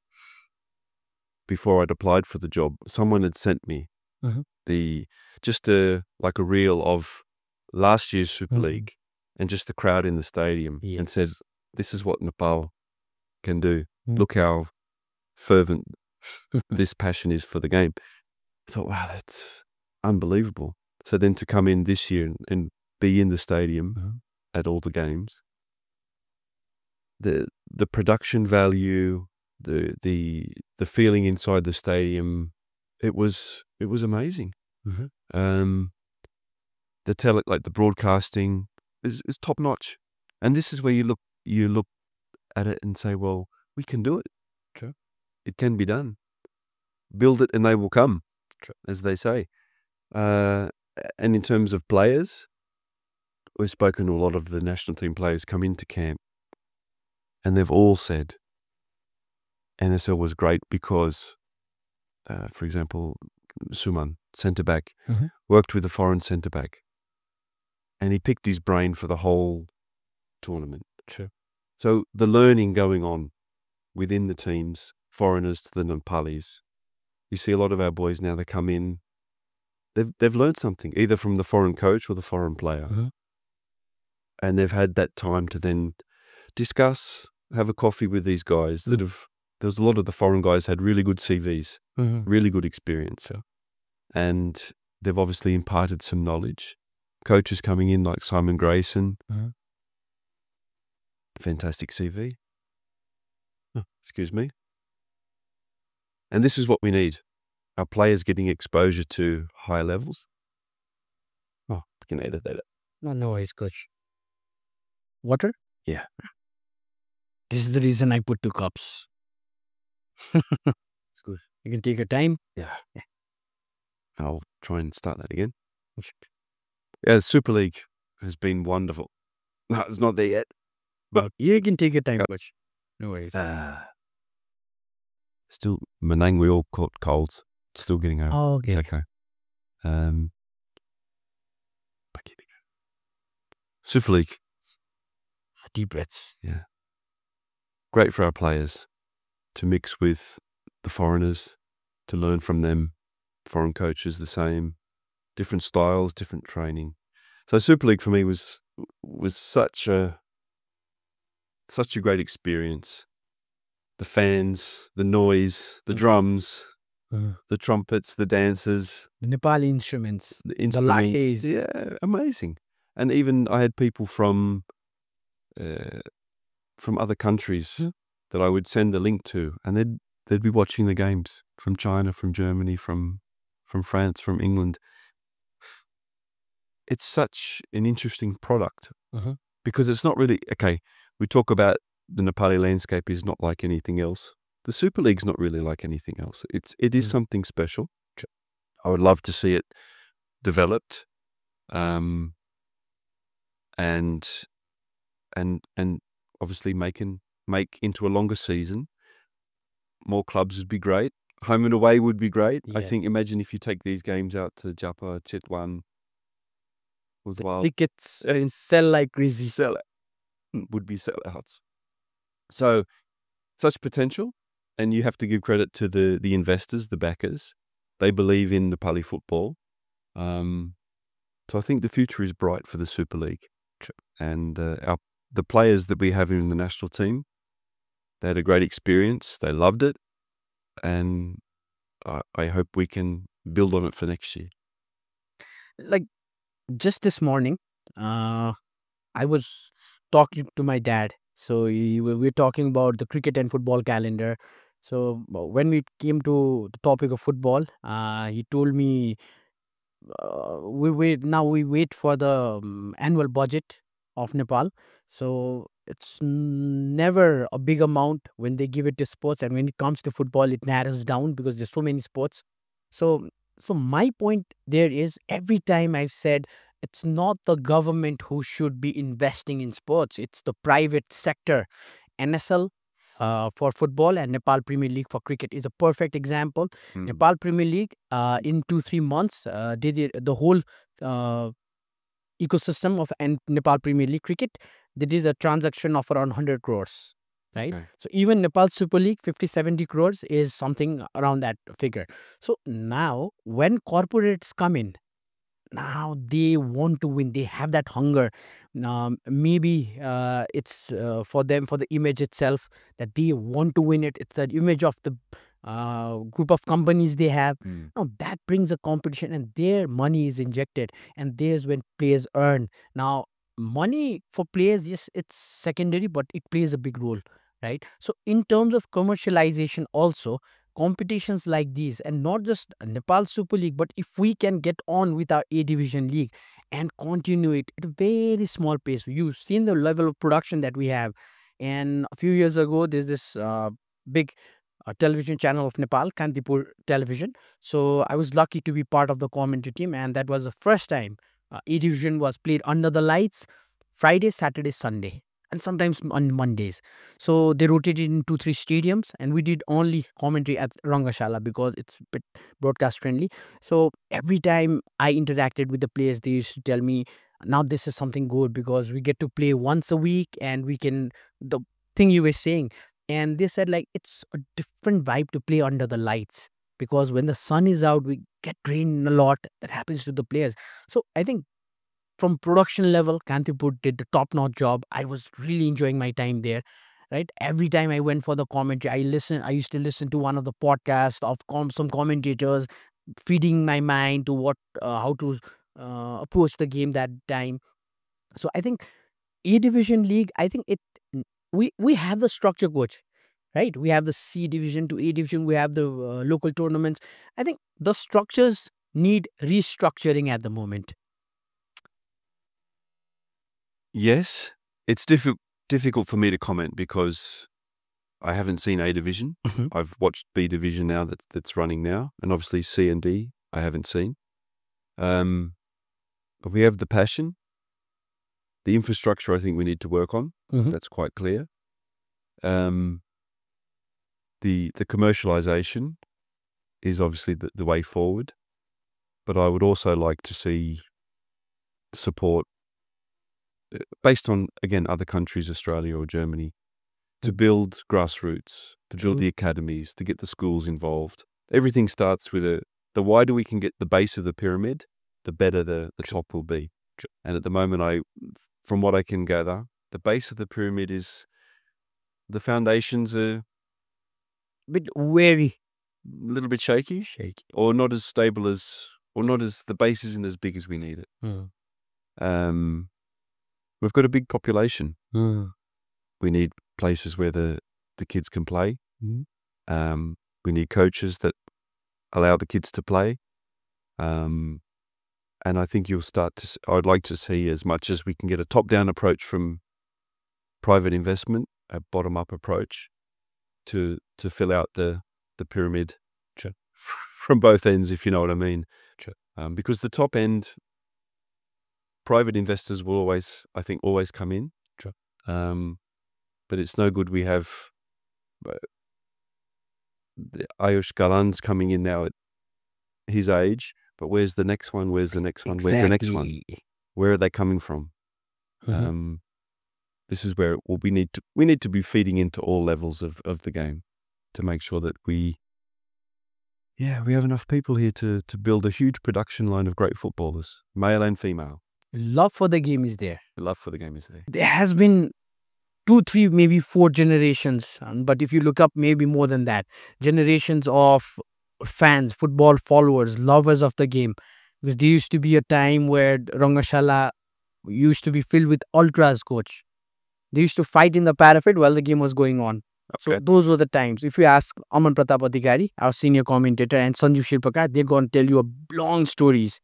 before I'd applied for the job, someone had sent me Mhm. just like a reel of last year's Super Mhm. League and just the crowd in the stadium, and said, Yes. this is what Nepal can do. Mm. Look how fervent this passion is for the game. I thought, wow, that's unbelievable. So then to come in this year and be in the stadium Mhm. at all the games, the production value, the feeling inside the stadium, it was amazing. Mhm. The broadcasting is top notch, and this is where you look at it and say, well, we can do it. Sure. It can be done. Build it and they will come, as they say. And in terms of players, we've spoken to a lot of the national team players come into camp, and they've all said NSL was great because, for example, Suman, centre-back, Mhm. worked with a foreign centre-back, and he picked his brain for the whole tournament. Sure. So the learning going on within the teams, foreigners to the Nepalese, you see a lot of our boys now, they come in, they've learned something, either from the foreign coach or the foreign player, Mhm. and they've had that time to then discuss, have a coffee with these guys that there's a lot of the foreign guys had really good CVs, Mhm. really good experience, and they've obviously imparted some knowledge. Coaches coming in like Simon Grayson, Mhm. fantastic CV. Excuse me. And this is what we need. Our players getting exposure to higher levels. Oh, we can edit that. No worries, coach. Water? Yeah. This is the reason I put 2 cups. It's good. You can take your time. Yeah. I'll try and start that again. Yeah, the Super League has been wonderful. No, it's not there yet. But you can take your time, coach. No worries. Still, Manang, we all caught colds. Still getting over. Oh, It's okay. okay. Super League, Deep breaths. yeah. Great for our players to mix with the foreigners, to learn from them. Foreign coaches the same, different styles, different training. So Super League for me was such a great experience. The fans, the noise, the drums, the trumpets, the dancers, The Nepali instruments. the The instruments. lattes. Yeah, amazing. And even I had people from other countries that I would send a link to, and they'd be watching the games from China, from Germany, from France, from England. It's such an interesting product because it's not really, okay, we talk about the Nepali landscape is not like anything else. The Super League's not really like anything else. It is something special. I would love to see it developed. and obviously make into a longer season. More clubs would be great. Home and away would be great. I Yeah. think, imagine if you take these games out to Japa, Chitwan, Udwal, Tickets sell like crazy. would be sellouts. So, such potential, and you have to give credit to the investors, the backers. They believe in Nepali football. So I think the future is bright for the Super League. And the players that we have in the national team, they had a great experience. They loved it. And I hope we can build on it for next year. Like just this morning, I was talking to my dad. So we're talking about the cricket and football calendar. So when we came to the topic of football, he told me we wait for the annual budget of Nepal. So it's never a big amount when they give it to sports, and when it comes to football, it narrows down because there's so many sports. So my point there is, every time I've said it's not the government who should be investing in sports; it's the private sector. NSL for football and Nepal Premier League for cricket is a perfect example. Nepal Premier League in 2-3 months they did the whole uh, ecosystem of and Nepal Premier League cricket. They did a transaction of around 100 crores. Right. Okay. So even Nepal Super League 50-70 crores is something around that figure. So now when corporates come in, now they want to win, they have that hunger. Maybe it's for them, for the image itself, that they want to win it. It's the image of the group of companies they have. Now that brings a competition, and their money is injected, and there's when players earn. Now money for players, yes, it's secondary, but it plays a big role, right? So in terms of commercialization also, competitions like these, and not just Nepal Super League, but if we can get on with our A Division League and continue it at a very small pace. You've seen the level of production that we have. And a few years ago, there's this big television channel of Nepal, Kantipur Television. So I was lucky to be part of the commentary team, and that was the first time A Division was played under the lights, Friday, Saturday, Sunday, and sometimes on Mondays. So they rotated in 2-3 stadiums, and we did only commentary at Rangashala because it's a bit broadcast friendly. So every time I interacted with the players, they used to tell me, now this is something good because we get to play once a week, and we can, the thing you were saying, and they said like it's a different vibe to play under the lights, because when the sun is out, we get drained a lot. That happens to the players. So I think from production level, Kantipur did the top-notch job. I was really enjoying my time there. Right, every time I went for the commentary, I used to listen to one of the podcasts of some commentators, feeding my mind to what how to approach the game that time. So I think A Division League, I think we have the structure, coach. Right, we have the C Division to A Division. We have the local tournaments. I think the structures need restructuring at the moment. Yes, it's difficult for me to comment because I haven't seen A Division. Mhm. I've watched B Division now that's running now, and obviously C and D I haven't seen. But we have the passion, the infrastructure. I think we need to work on. Mhm. That's quite clear. The commercialization is obviously the way forward, but I would also like to see support based on, again, other countries, Australia or Germany, to build grassroots, to build the academies, to get the schools involved. Everything starts with the wider we can get the base of the pyramid, the better the top will be. And at the moment, from what I can gather, the base of the pyramid is, the foundations are Bit wary. a little bit shaky, or not as stable as, or not as, the base isn't as big as we need it. We've got a big population. We need places where the kids can play. We need coaches that allow the kids to play. And I think you'll start to, I'd like to see, as much as we can get a top-down approach from private investment, a bottom-up approach to fill out the pyramid from both ends, if you know what I mean. Because the top end, private investors will always, I think, always come in. Sure. But it's no good we have the Ayush Galan's coming in now at his age, but where's the next one? Where's the next one? Where's the next one? Exactly. Where are they coming from? Mhm. This is where we need to be feeding into all levels of the game to make sure that we have enough people here to build a huge production line of great footballers, male and female. Love for the game is there. The love for the game is there. There has been 2, 3, maybe 4 generations, but if you look up, maybe more than that, generations of fans, football followers, lovers of the game. Because there used to be a time where Rangashala used to be filled with ultras, coach. They used to fight in the parapet while the game was going on. So Okay. those were the times. If you ask Aman Pratap Adhikari, our senior commentator, and Sanjeev Shilpakar, they're going to tell you long stories,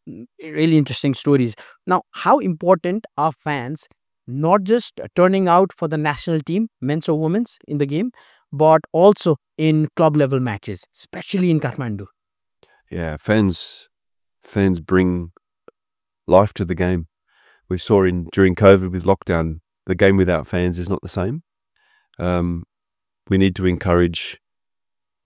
really interesting stories. Now, how important are fans not just turning out for the national team, men's or women's, in the game, but also in club level matches, especially in Kathmandu? Yeah, fans bring life to the game. We saw during COVID with lockdown, the game without fans is not the same. We need to encourage,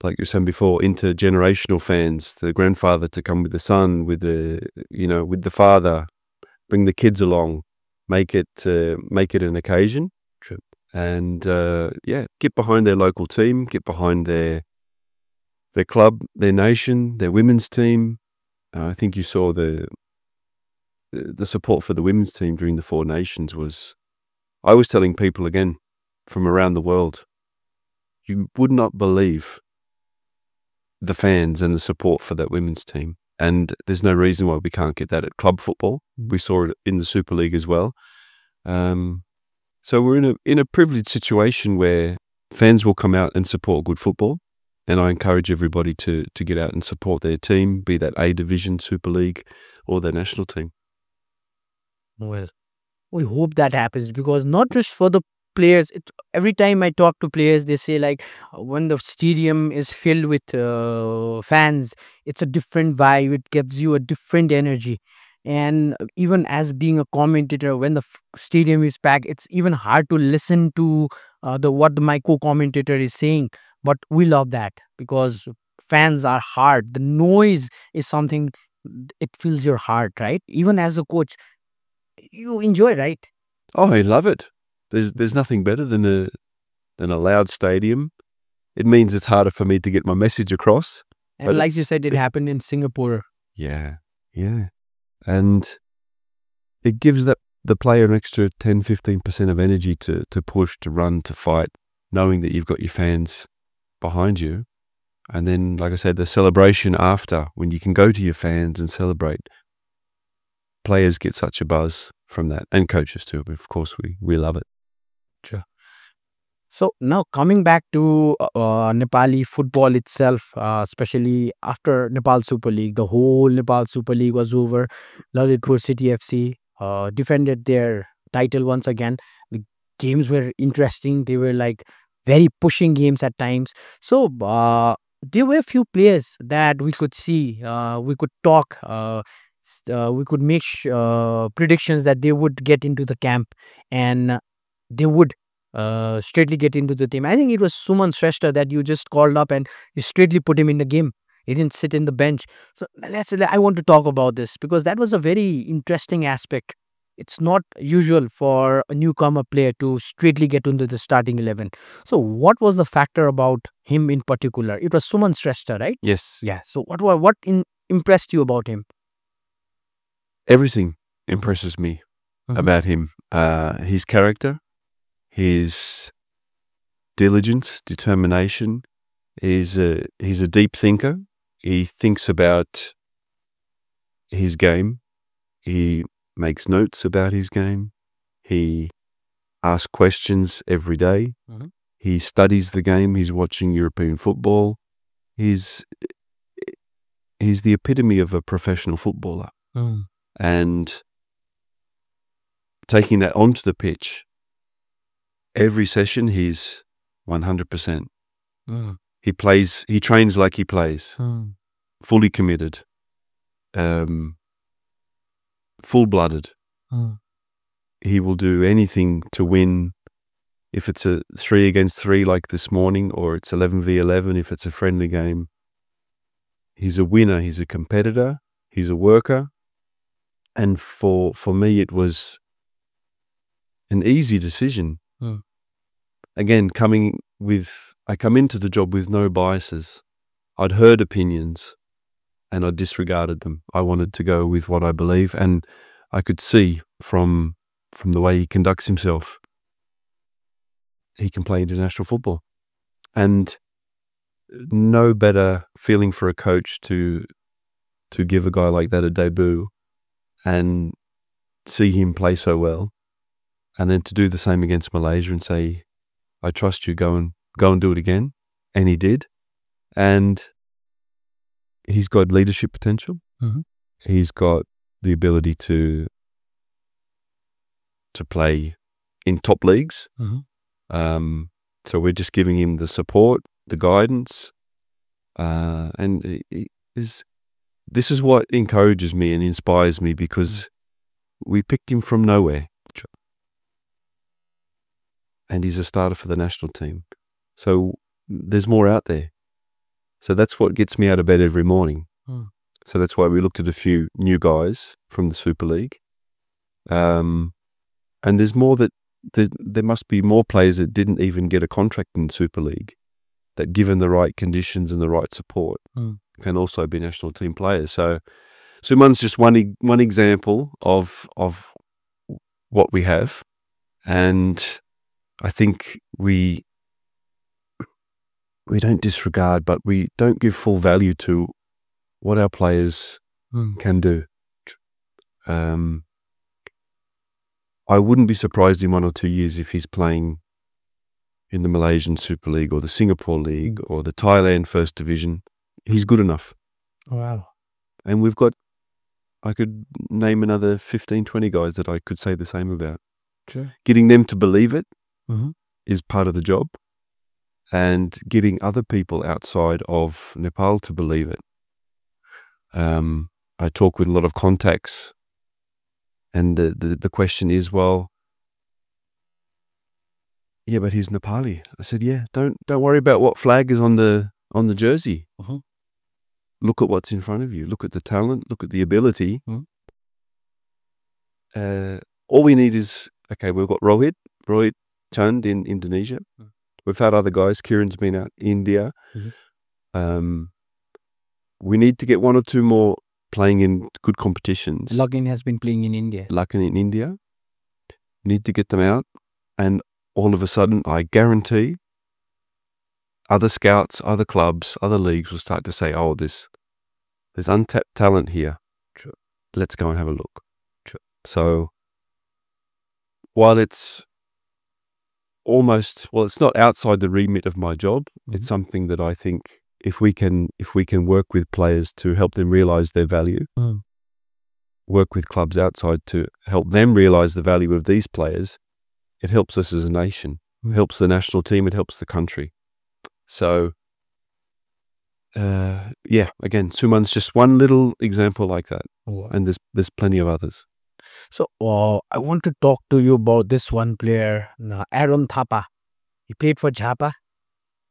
like you were saying before, intergenerational fans, the grandfather to come with the son, with the father, bring the kids along, make it an occasion. True. And get behind their local team, get behind their club, their nation, their women's team. I think you saw the support for the women's team during the Four Nations was. I was telling people again from around the world, you would not believe the fans and the support for that women's team. And there's no reason why we can't get that at club football. We saw it in the Super League as well. So we're in a privileged situation where fans will come out and support good football. And I encourage everybody to get out and support their team, be that A Division, Super League, or their national team. Well, we hope that happens, because not just for the players. Every time I talk to players, they say like when the stadium is filled with fans, it's a different vibe. It gives you a different energy. And even as being a commentator, when the stadium is packed, it's even hard to listen to what my co-commentator is saying. But we love that because fans are hard. The noise is something, it fills your heart, right? Even as a coach, you enjoy, right? Oh, I love it. There's nothing better than a loud stadium. It means it's harder for me to get my message across. And But like you it's- said, it happened in Singapore. Yeah. And it gives the player an extra 10-15% of energy to push, to run, to fight, knowing that you've got your fans behind you. And then, like I said, the celebration after, when you can go to your fans and celebrate, players get such a buzz from that, and coaches too. But of course, we love it. So now coming back to Nepali football itself, especially after Nepal Super League, the whole Nepal Super League was over. Lalitpur City FC defended their title once again. The games were interesting. They were like very pushing games at times. So there were a few players that we could see, we could talk, we could make predictions that they would get into the camp, and they would straightly get into the team. I think it was Suman Shrestha that you just called up and you straightly put him in the game. He didn't sit in the bench. So I want to talk about this because that was a very interesting aspect. It's not usual for a newcomer player to straightly get into the starting 11. So what was the factor about him in particular? It was Suman Shrestha, right? Yes. Yeah. So what impressed you about him? Everything impresses me about him. His character, his diligence, determination. He's a deep thinker. He thinks about his game. He makes notes about his game. He asks questions every day. Mhm. He studies the game. He's watching European football. He's the epitome of a professional footballer. And taking that onto the pitch, every session he's 100%. He trains like he plays, fully committed, full-blooded. He will do anything to win. If it's a 3 against 3 like this morning, or it's 11v11 if it's a friendly game. He's a winner. He's a competitor. He's a worker. And for me, it was an easy decision. Again, I come into the job with no biases. I'd heard opinions and I disregarded them. I wanted to go with what I believe, and I could see from the way he conducts himself, he can play international football. And no better feeling for a coach to give a guy like that a debut and see him play so well, and then to do the same against Malaysia and say, I trust you, go and do it again. And he did. And he's got leadership potential. He's got the ability to play in top leagues. So we're just giving him the support, the guidance, and this is what encourages me and inspires me, because we picked him from nowhere, and he's a starter for the national team. So there's more out there. So that's what gets me out of bed every morning. So that's why we looked at a few new guys from the Super League, and there's more that. There must be more players that didn't even get a contract in the Super League, that given the right conditions and the right support can also be national team players. So Suman's just one example of what we have, and I think we don't disregard, but we don't give full value to what our players can do. I wouldn't be surprised in 1 or 2 years if he's playing in the Malaysian Super League or the Singapore League or the Thailand First Division. He's good enough. Wow. And we've got, I could name another 15, 20 guys that I could say the same about. Sure. Getting them to believe it is part of the job, and getting other people outside of Nepal to believe it. I talk with a lot of contacts, and the question is, well, yeah, but he's Nepali. I said, yeah, don't worry about what flag is on the jersey. Look at what's in front of you. Look at the talent. Look at the ability. All we need is, okay, we've got Rohit Chand in Indonesia. We've had other guys. Kieran's been out India. We need to get 1 or 2 more playing in good competitions. Login has been playing in India. Lakin in India. Need to get them out. And all of a sudden, I guarantee other scouts, other clubs, other leagues will start to say, oh, there's untapped talent here. Let's go and have a look. So while it's it's not outside the remit of my job, it's something that I think if we can work with players to help them realize their value, work with clubs outside to help them realize the value of these players, it helps us as a nation. It helps the national team. It helps the country. So, yeah, again, Suman's just one little example like that. And there's plenty of others. So, I want to talk to you about this one player, Aaron Thapa. He played for Jhapa,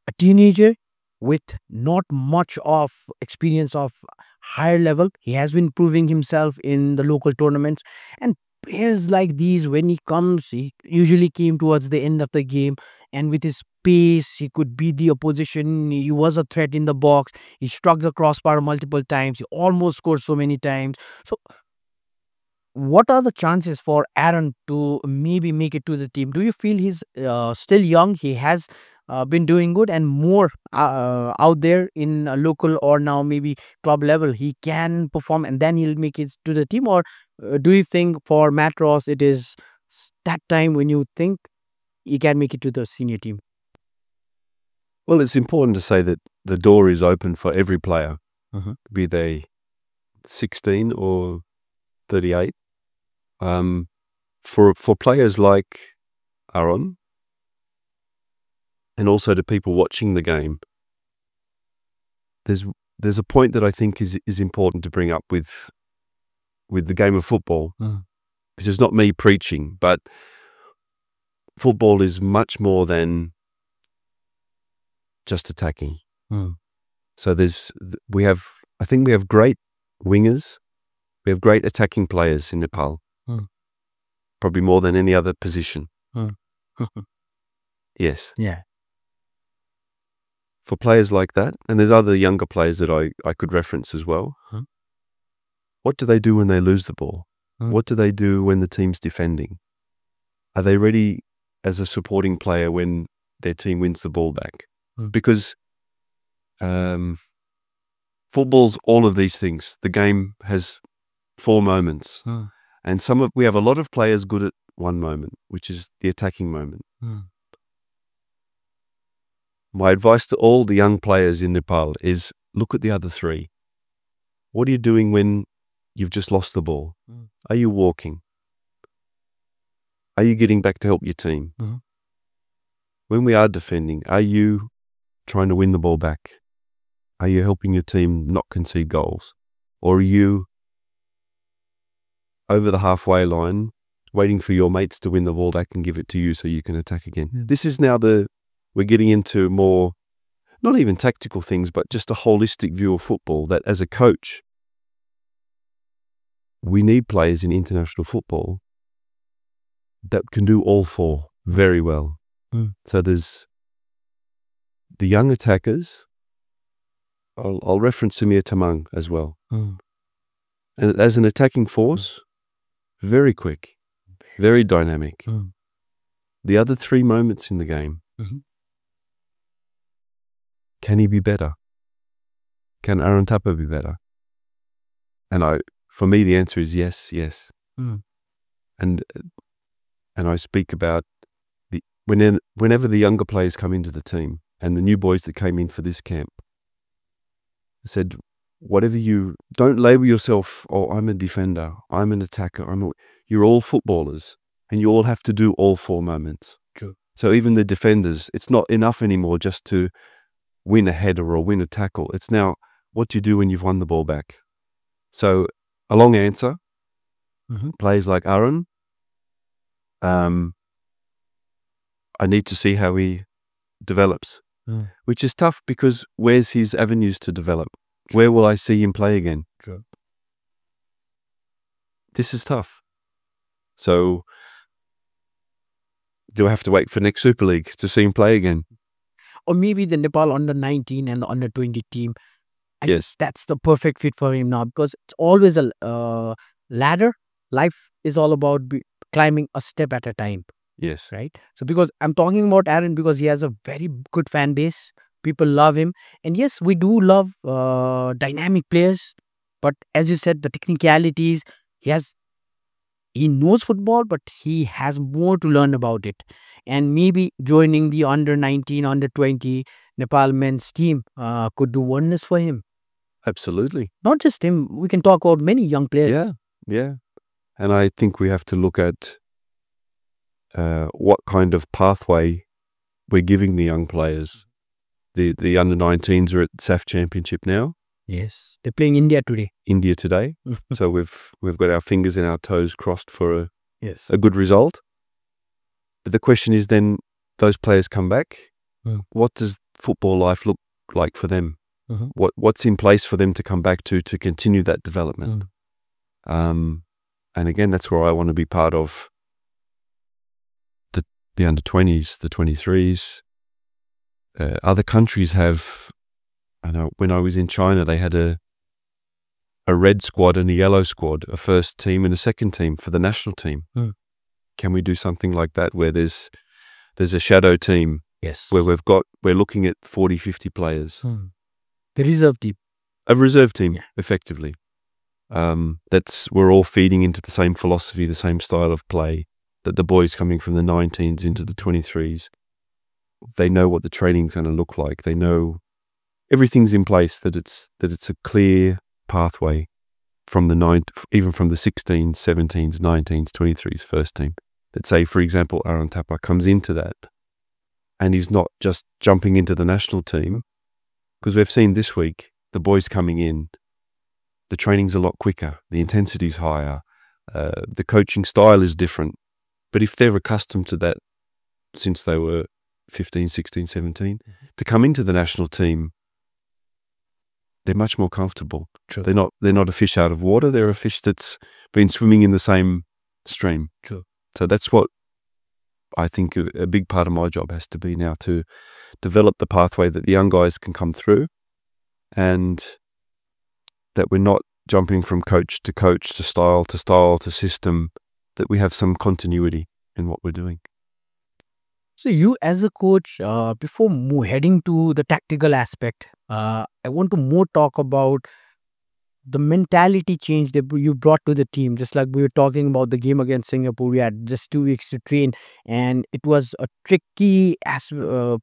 a teenager with not much of experience of higher level. He has been proving himself in the local tournaments, and players like these, when he comes, he usually came towards the end of the game, and with his pace, he could beat the opposition. He was a threat in the box. He struck the crossbar multiple times. He almost scored so many times. So what are the chances for Aaron to maybe make it to the team? Do you feel he's still young? He has been doing good, and more out there in a local or now maybe club level, he can perform and then he'll make it to the team? Or do you think for Matt Ross it is that time when you think he can make it to the senior team? Well, it's important to say that the door is open for every player, be they 16 or 38. For players like Aaron, and also to people watching the game, there's a point that I think is important to bring up with the game of football. this is not me preaching, but football is much more than just attacking. So I think we have great wingers. We have great attacking players in Nepal. Probably more than any other position. Yes. Yeah. For players like that, and there's other younger players that I could reference as well. What do they do when they lose the ball? What do they do when the team's defending? Are they ready as a supporting player when their team wins the ball back? Because football's all of these things. The game has 4 moments. And we have a lot of players good at one moment, which is the attacking moment. My advice to all the young players in Nepal is look at the other 3. What are you doing when you've just lost the ball? Are you walking? Are you getting back to help your team? When we are defending, are you trying to win the ball back? Are you helping your team not concede goals? Or are you over the halfway line waiting for your mates to win the ball back and give it to you so you can attack again? This is now we're getting into more, not even tactical things, but just a holistic view of football, that as a coach, we need players in international football that can do all 4 very well. So there's the young attackers. I'll reference Samir Tamang as well. And as an attacking force, very quick, very dynamic. The other 3 moments in the game, can he be better? Can Aaron Tapa be better? And for me, the answer is yes. And I speak about whenever the younger players come into the team and the new boys that came in for this camp, I said, don't label yourself, oh, I'm a defender, I'm an attacker, you're all footballers and you all have to do all 4 moments. True. So even the defenders, it's not enough anymore just to win a header or win a tackle. It's now what do you do when you've won the ball back? So a long answer, players like Aaron, I need to see how he develops, which is tough because where's his avenues to develop? Where will I see him play again? This is tough. So do I have to wait for next Super League to see him play again? Or maybe the Nepal under-19 and the under-20 team. Yes. That's the perfect fit for him now, because it's always a ladder. Life is all about climbing a step at a time. Yes. Right? So because I'm talking about Aaron because he has a very good fan base. People love him. And yes, we do love dynamic players. But as you said, the technicalities, he knows football, but he has more to learn about it. And maybe joining the under-19, under-20 Nepal men's team could do wonders for him. Absolutely. Not just him. We can talk about many young players. Yeah. And I think we have to look at what kind of pathway we're giving the young players. The under-19s are at SAF Championship now. Yes. They're playing India today. So we've got our fingers and our toes crossed for a good result. But the question is then, those players come back. What does football life look like for them? What's in place for them to come back to continue that development? And again, that's where I want to be part of the under-20s, the 23s. Other countries have, I know when I was in China, they had a red squad and a yellow squad, a first team and a second team for the national team. Can we do something like that where there's a shadow team? Yes. Where we're looking at 40, 50 players. The reserve team. A reserve team, effectively. We're all feeding into the same philosophy, the same style of play, that the boys coming from the 19s into the 23s, they know what the training's going to look like. They know everything's in place, that it's a clear pathway from even from the 16s, 17s, 19s, 23s first team. That say, for example, Aaron Tapa comes into that and he's not just jumping into the national team, because we've seen this week, the boys coming in, the training's a lot quicker, the intensity's higher, The coaching style is different. But if they're accustomed to that since they were 15, 16, 17, to come into the national team, they're much more comfortable. True. They're not a fish out of water. They're a fish that's been swimming in the same stream. True. So that's what I think a big part of my job has to be now, to develop the pathway that the young guys can come through, and that we're not jumping from coach to style to system, that we have some continuity in what we're doing. So you as a coach, before heading to the tactical aspect, I want to more talk about the mentality change that you brought to the team. Just like we were talking about the game against Singapore, we had just 2 weeks to train, and it was a tricky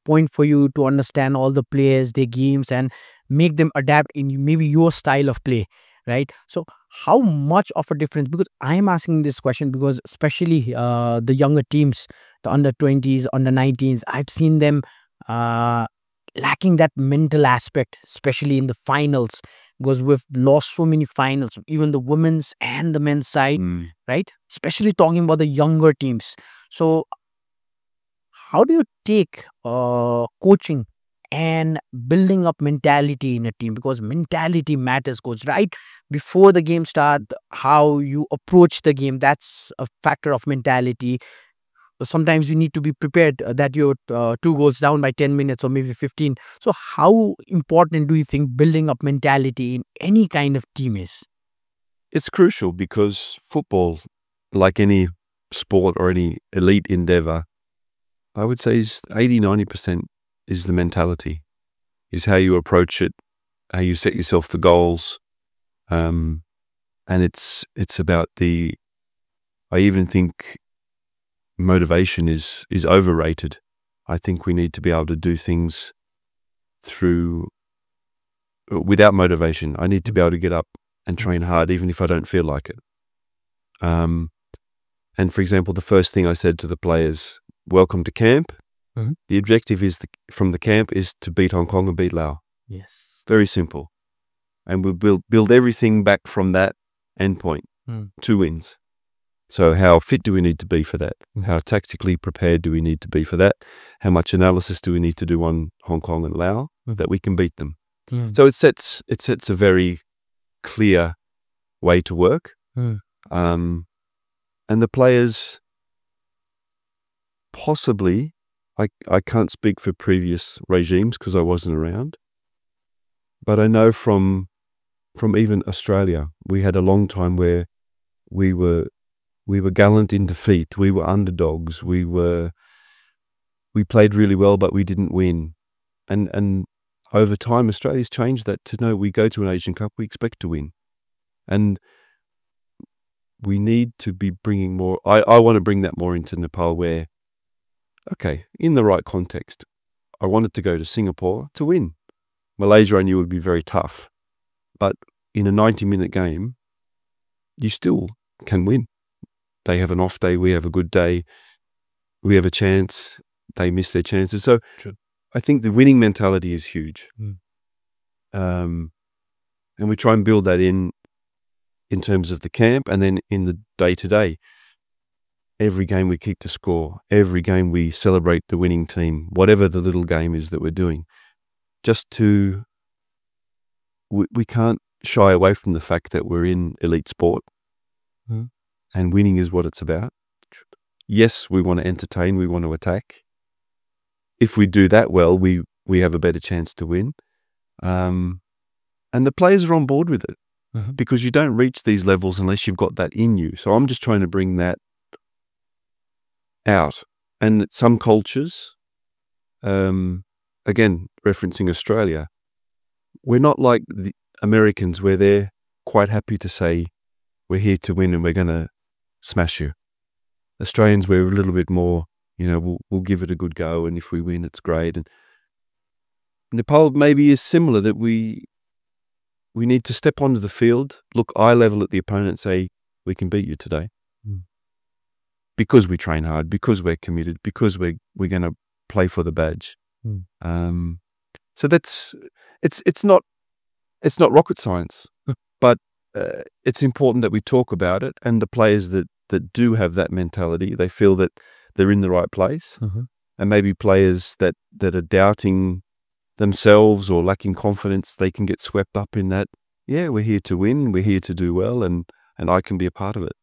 point for you to understand all the players, their games, and make them adapt in maybe your style of play, right? So how much of a difference? Because I am asking this question because especially the younger teams, the under 20s, under 19s, I've seen them lacking that mental aspect, especially in the finals, because we've lost so many finals, even the women's and the men's side, right? Especially talking about the younger teams. So how do you take coaching and building up mentality in a team? Because mentality matters, coach, right? Before the game start, how you approach the game, that's a factor of mentality. Sometimes you need to be prepared that you're 2 goals down by 10 minutes or maybe 15. So how important do you think building up mentality in any kind of team is? It's crucial because football, like any sport or any elite endeavor, I would say is 80-90% is the mentality, is how you approach it, how you set yourself the goals. And it's about I even think motivation is overrated. I think we need to be able to do things without motivation. I need to be able to get up and train hard even if I don't feel like it. And for example, the first thing I said to the players, welcome to camp. The objective from the camp is to beat Hong Kong and beat Laos. Yes. Very simple. And we'll build everything back from that endpoint. 2 wins. So how fit do we need to be for that? How tactically prepared do we need to be for that? How much analysis do we need to do on Hong Kong and Laos that we can beat them? So it sets a very clear way to work. And the players, possibly, I can't speak for previous regimes because I wasn't around, but I know from even Australia, we had a long time where we were gallant in defeat. We were underdogs. We played really well, but we didn't win. And over time, Australia's changed that to know we go to an Asian Cup, we expect to win. And we need to be bringing more. I want to bring that more into Nepal where, okay, in the right context, I wanted to go to Singapore to win. Malaysia I knew would be very tough. But in a 90-minute game, you still can win. They have an off day, we have a good day, we have a chance, they miss their chances. So I think the winning mentality is huge. And we try and build that in terms of the camp, and then in the day-to-day. Every game we keep the score, every game we celebrate the winning team, whatever the little game is that we're doing. We can't shy away from the fact that we're in elite sport. And winning is what it's about. Yes, we want to entertain, we want to attack. If we do that well, we have a better chance to win. And the players are on board with it because you don't reach these levels unless you've got that in you. So I'm just trying to bring that out. And some cultures, again, referencing Australia, we're not like the Americans where they're quite happy to say, we're here to win and we're going to smash you. Australians, we're a little bit more, we'll give it a good go, and if we win, it's great. And Nepal maybe is similar, that we need to step onto the field, look eye level at the opponent and say, we can beat you today. Because we train hard, because we're committed, because we're going to play for the badge. So it's not rocket science, but it's important that we talk about it, and the players that do have that mentality, they feel that they're in the right place, and maybe players that are doubting themselves or lacking confidence, they can get swept up in that. Yeah, we're here to win, we're here to do well, and I can be a part of it.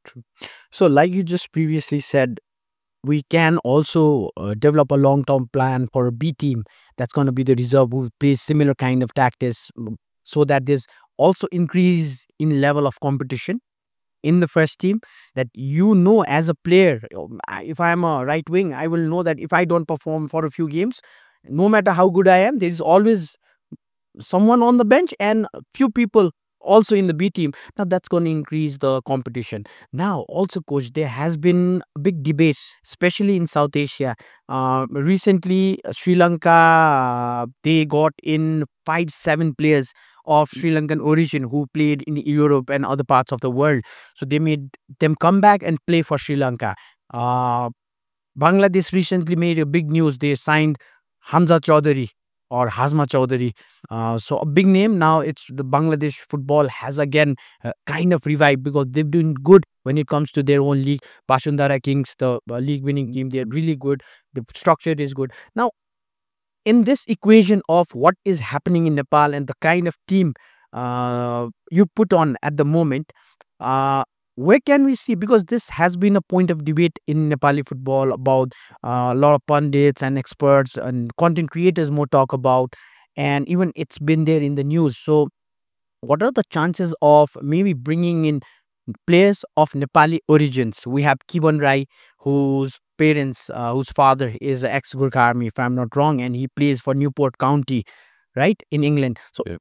True. So, like you just previously said, we can also develop a long-term plan for a B team that's going to be the reserve who plays similar kind of tactics, so that there's also increase in level of competition in the first team, that as a player, if I am a right wing, I will know that if I don't perform for a few games, no matter how good I am, there is always someone on the bench and a few people also in the B team. Now that's going to increase the competition. Now also, coach, there has been a big debate, especially in South Asia. Recently, Sri Lanka, they got in 5-7 players of Sri Lankan origin who played in Europe and other parts of the world. So they made them come back and play for Sri Lanka. Bangladesh recently made a big news. They signed Hamza Chaudhary or Hazma Chaudhary. So a big name. Now it's the Bangladesh football has again kind of revived because they've been good when it comes to their own league. Bashundhara Kings, the league winning team, they're really good. The structure is good. Now, in this equation of what is happening in Nepal and the kind of team you put on at the moment, where can we see? Because this has been a point of debate in Nepali football about a lot of pundits and experts and content creators more talk about, and even it's been there in the news. So, what are the chances of maybe bringing in players of Nepali origins? We have Kiban Rai, whose parents, whose father is ex-Gurkha army, if I'm not wrong, and he plays for Newport County, right, in England. So, Yeah.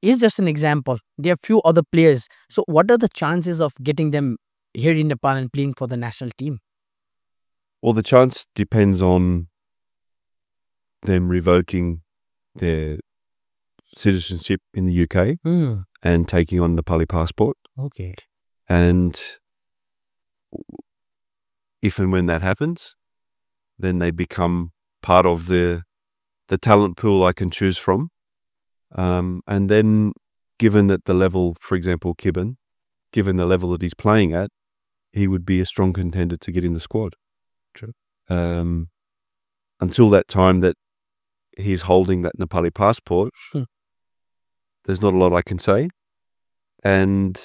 is just an example. There are few other players. So, what are the chances of getting them here in Nepal and playing for the national team? Well, the chance depends on them revoking their citizenship in the UK and taking on Nepali passport. Okay. And if and when that happens, then they become part of the talent pool I can choose from. And then, given that the level, for example, Kibben, given the level that he's playing at, he would be a strong contender to get in the squad. True. Until that time that he's holding that Nepali passport, there's not a lot I can say. And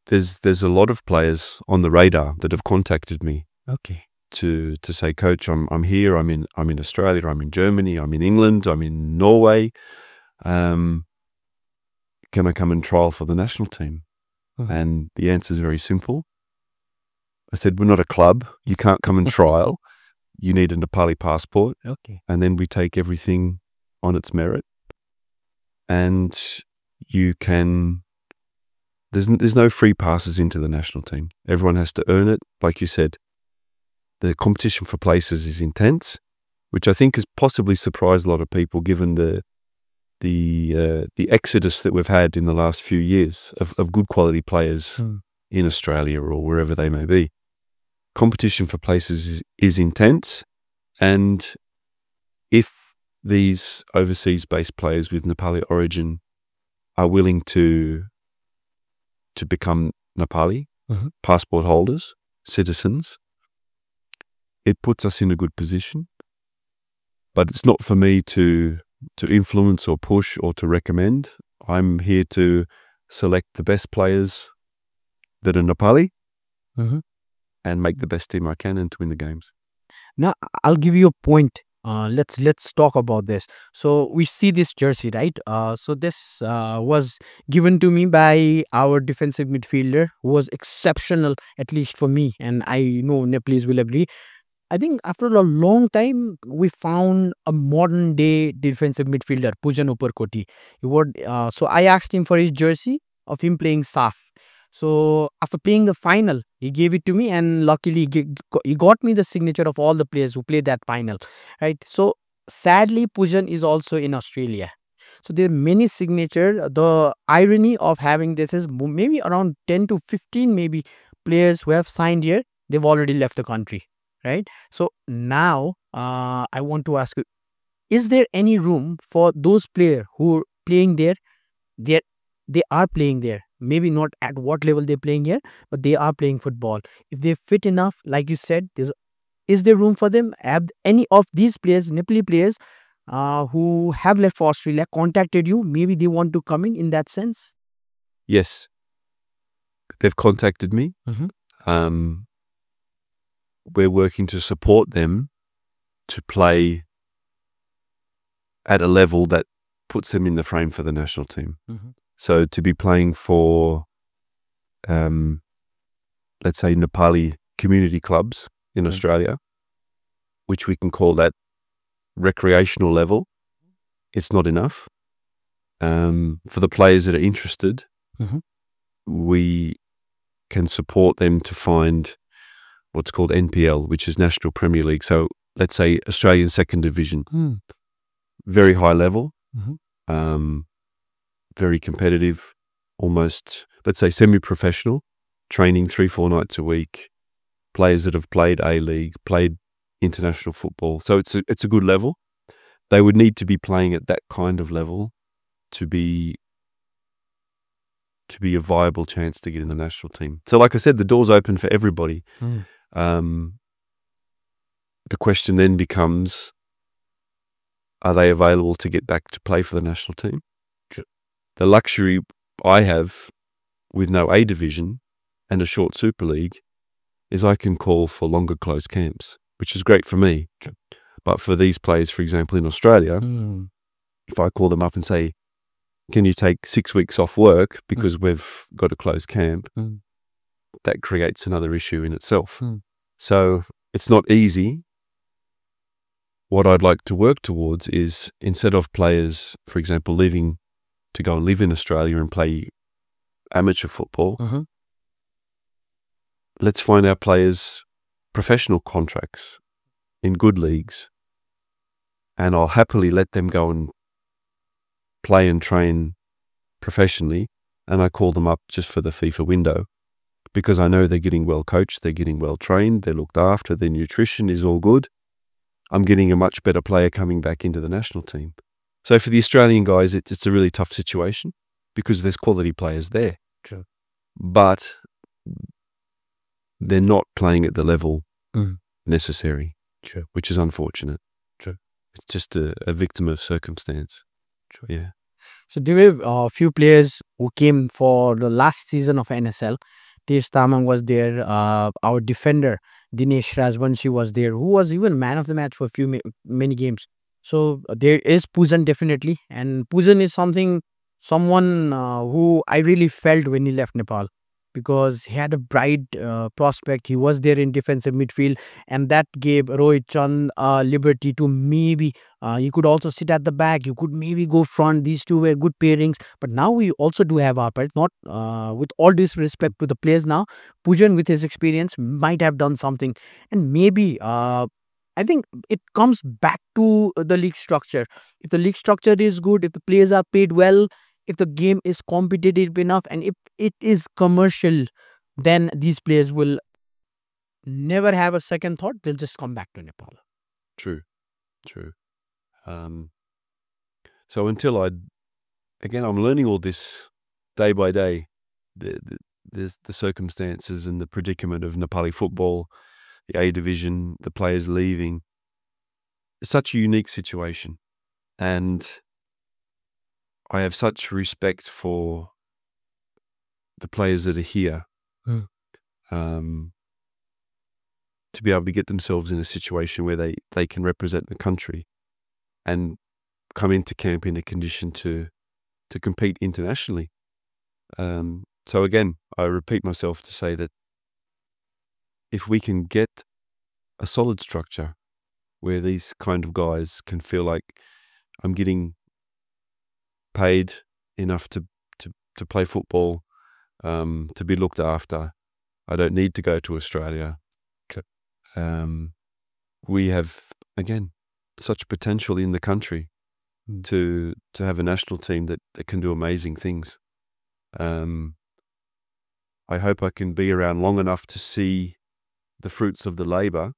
there's a lot of players on the radar that have contacted me. Okay. To say, Coach, I'm here. I'm in Australia. I'm in Germany. I'm in England. I'm in Norway. Can I come and trial for the national team? And the answer is very simple. I said, we're not a club. You can't come and trial. You need a Nepali passport. Okay. And then we take everything on its merit. And you can. There's no free passes into the national team. Everyone has to earn it. Like you said, the competition for places is intense, which I think has possibly surprised a lot of people given the exodus that we've had in the last few years of good quality players in Australia or wherever they may be. Competition for places is intense, and if these overseas-based players with Nepali origin are willing to become Nepali passport holders, citizens, it puts us in a good position. But it's not for me to influence or push or to recommend. I'm here to select the best players that are Nepali and make the best team I can and to win the games. Now, I'll give you a point. Let's talk about this. So we see this jersey, right? So this was given to me by our defensive midfielder, who was exceptional, at least for me, and I know Nepalese will agree. I think after a long time, we found a modern day defensive midfielder, Pujan Uparkoti. So I asked him for his jersey of him playing SAF. So after playing the final, he gave it to me, and luckily he got me the signature of all the players who played that final, right? So sadly, Pujan is also in Australia. So there are many signatures. The irony of having this is maybe around 10 to 15 maybe players who have signed here, they've already left the country, right? So now I want to ask you, is there any room for those players who are playing there? They are playing there. maybe not at what level they're playing here, but they are playing football. If they're fit enough, like you said, is there room for them? Have any of these players, Nepali players, who have left for Australia, contacted you? Maybe they want to come in that sense. Yes, they've contacted me. Mm-hmm. We're working to support them to play at a level that puts them in the frame for the national team. Mm-hmm. So to be playing for, let's say, Nepali community clubs in Australia, which we can call that recreational level, it's not enough. For the players that are interested, we can support them to find what's called NPL, which is National Premier League. So let's say Australian Second Division, very high level, very competitive, almost, let's say, semi-professional, training 3-4 nights a week, players that have played A-League, played international football. So it's a good level. They would need to be playing at that kind of level to be a viable chance to get in the national team. So like I said, the door's open for everybody. The question then becomes, are they available to get back to play for the national team? Sure. The luxury I have with no A division and a short Super League is I can call for longer closed camps, which is great for me. Sure. But for these players, for example, in Australia, if I call them up and say, can you take 6 weeks off work because we've got a closed camp, that creates another issue in itself. So it's not easy. What I'd like to work towards is, instead of players, for example, leaving to go and live in Australia and play amateur football, let's find our players professional contracts in good leagues, and I'll happily let them go and play and train professionally, and I call them up just for the FIFA window because I know they're getting well coached, they're getting well trained, they're looked after, their nutrition is all good. I'm getting a much better player coming back into the national team. So for the Australian guys, it's a really tough situation because there's quality players there. True. But they're not playing at the level necessary, which is unfortunate. True. It's just a victim of circumstance. True. Yeah. So there were a few players who came for the last season of NSL. Tej Tamang was there. Our defender Dinesh Rajvanshi was there, who was even man of the match for many games. So there is Pujan definitely, and Pujan is someone who I really felt when he left Nepal, because he had a bright prospect. He was there in defensive midfield, and that gave Rohit Chand liberty to maybe he could also sit at the back. You could maybe go front. These two were good pairings. But now we also do have our players. Not with all disrespect to the players now, Pujan with his experience might have done something, and maybe I think it comes back to the league structure. If the league structure is good, if the players are paid well, if the game is competitive enough, and if it is commercial, then these players will never have a second thought. They'll just come back to Nepal. True. So until I'm learning all this day by day, the circumstances and the predicament of Nepali football, the A division, the players leaving. It's such a unique situation, and I have such respect for the players that are here to be able to get themselves in a situation where they can represent the country and come into camp in a condition to compete internationally. So again, I repeat myself to say that if we can get a solid structure where these kind of guys can feel like I'm getting paid enough to play football, to be looked after, I don't need to go to Australia. We have, again, such potential in the country to have a national team that can do amazing things. I hope I can be around long enough to see the fruits of the labour